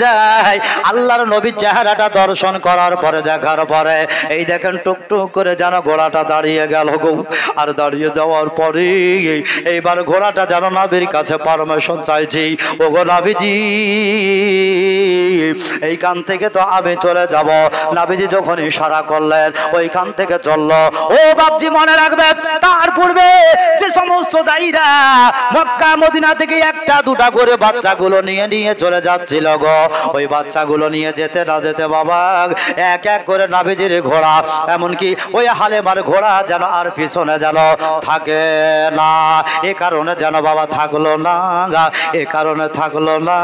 যায়। আল্লাহর নবীর চেহারাটা দর্শন করার পরে দেখার পরে এই দেখেন টুকটুক করে যেন ঘোড়াটা দাঁড়িয়ে গেল গো। আর দাঁড়িয়ে যাওয়ার পরে এইবার ঘোড়াটা যেন নবীর কাছে পারমিশন চাইছি, ওগো নবীজি এইখান থেকে তো আমি চলে যাব। নবীজি যখন ইশারা করলেন ওইখান থেকে চললো। ও বাপজি মনে রাখবে, তার পূর্বে যে সমস্ত দাইরা মক্কা মদিনা থেকে একটা দুটা করে বাচ্চাগুলো নিয়ে চলে যাচ্ছিল গো, ওই বাচ্চাগুলো নিয়ে যেতে না যেতে বাবা এক এক করে নবীজির ঘোড়া, এমনকি ওই হালিমার ঘোড়া যেন আর পিছনে যেন থাকে না। এ কারণে যেন বাবা থাকলো না, এ কারণে থাকলো না।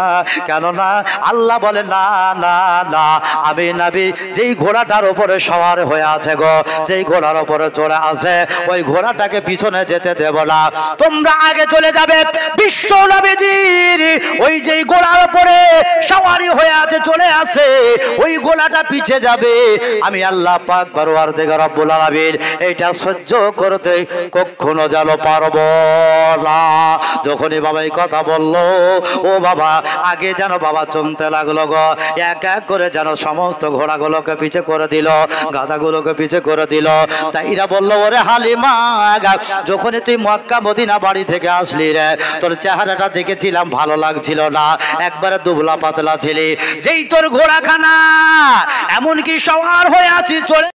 কেননা আল্লাহ বলে না না না, আমি নবী যেই ঘোড়াটার উপরে সওয়ার হয়ে আছে গো, যেই ঘোড়ার উপরে চড়ে আছে ওই ঘোড়াটাকে পিছনে যেতে দেব না, তোমরা আগে চলে যাবে। বিশ্ব নবীজির ওই যেই ঘোড়ার উপরে সওয়ারি হয়ে আছে চলে আসে ওই ঘোড়াটা পিছে যাবে। আমি আল্লাহ পাক পরওয়ারদিগার রব্বুল আলামিন এইটা সহ্য করতে কখনো যেন পারবো না। যখনই বাবা এই কথা বললো ও বাবা আগে যেন বাবা চলতে লাগলো গো, এক এক করে যেন সমস্ত ঘোড়াগুলোকে পিছে করে দিল, গাধাগুলোকে পিছে করে দিল। তাইরা বললো ওরে হালিমা, যখনই তুই মক্কা মদিনা বাড়ি থেকে আসলি রে তোর চেহারাটা দেখেছিলাম ভালো লাগছিল না, একবারে দুবলা পাতলা ছিলি, যেই তোর ঘোড়াখানা এমনকি সওয়ার হয়ে আছিস চলে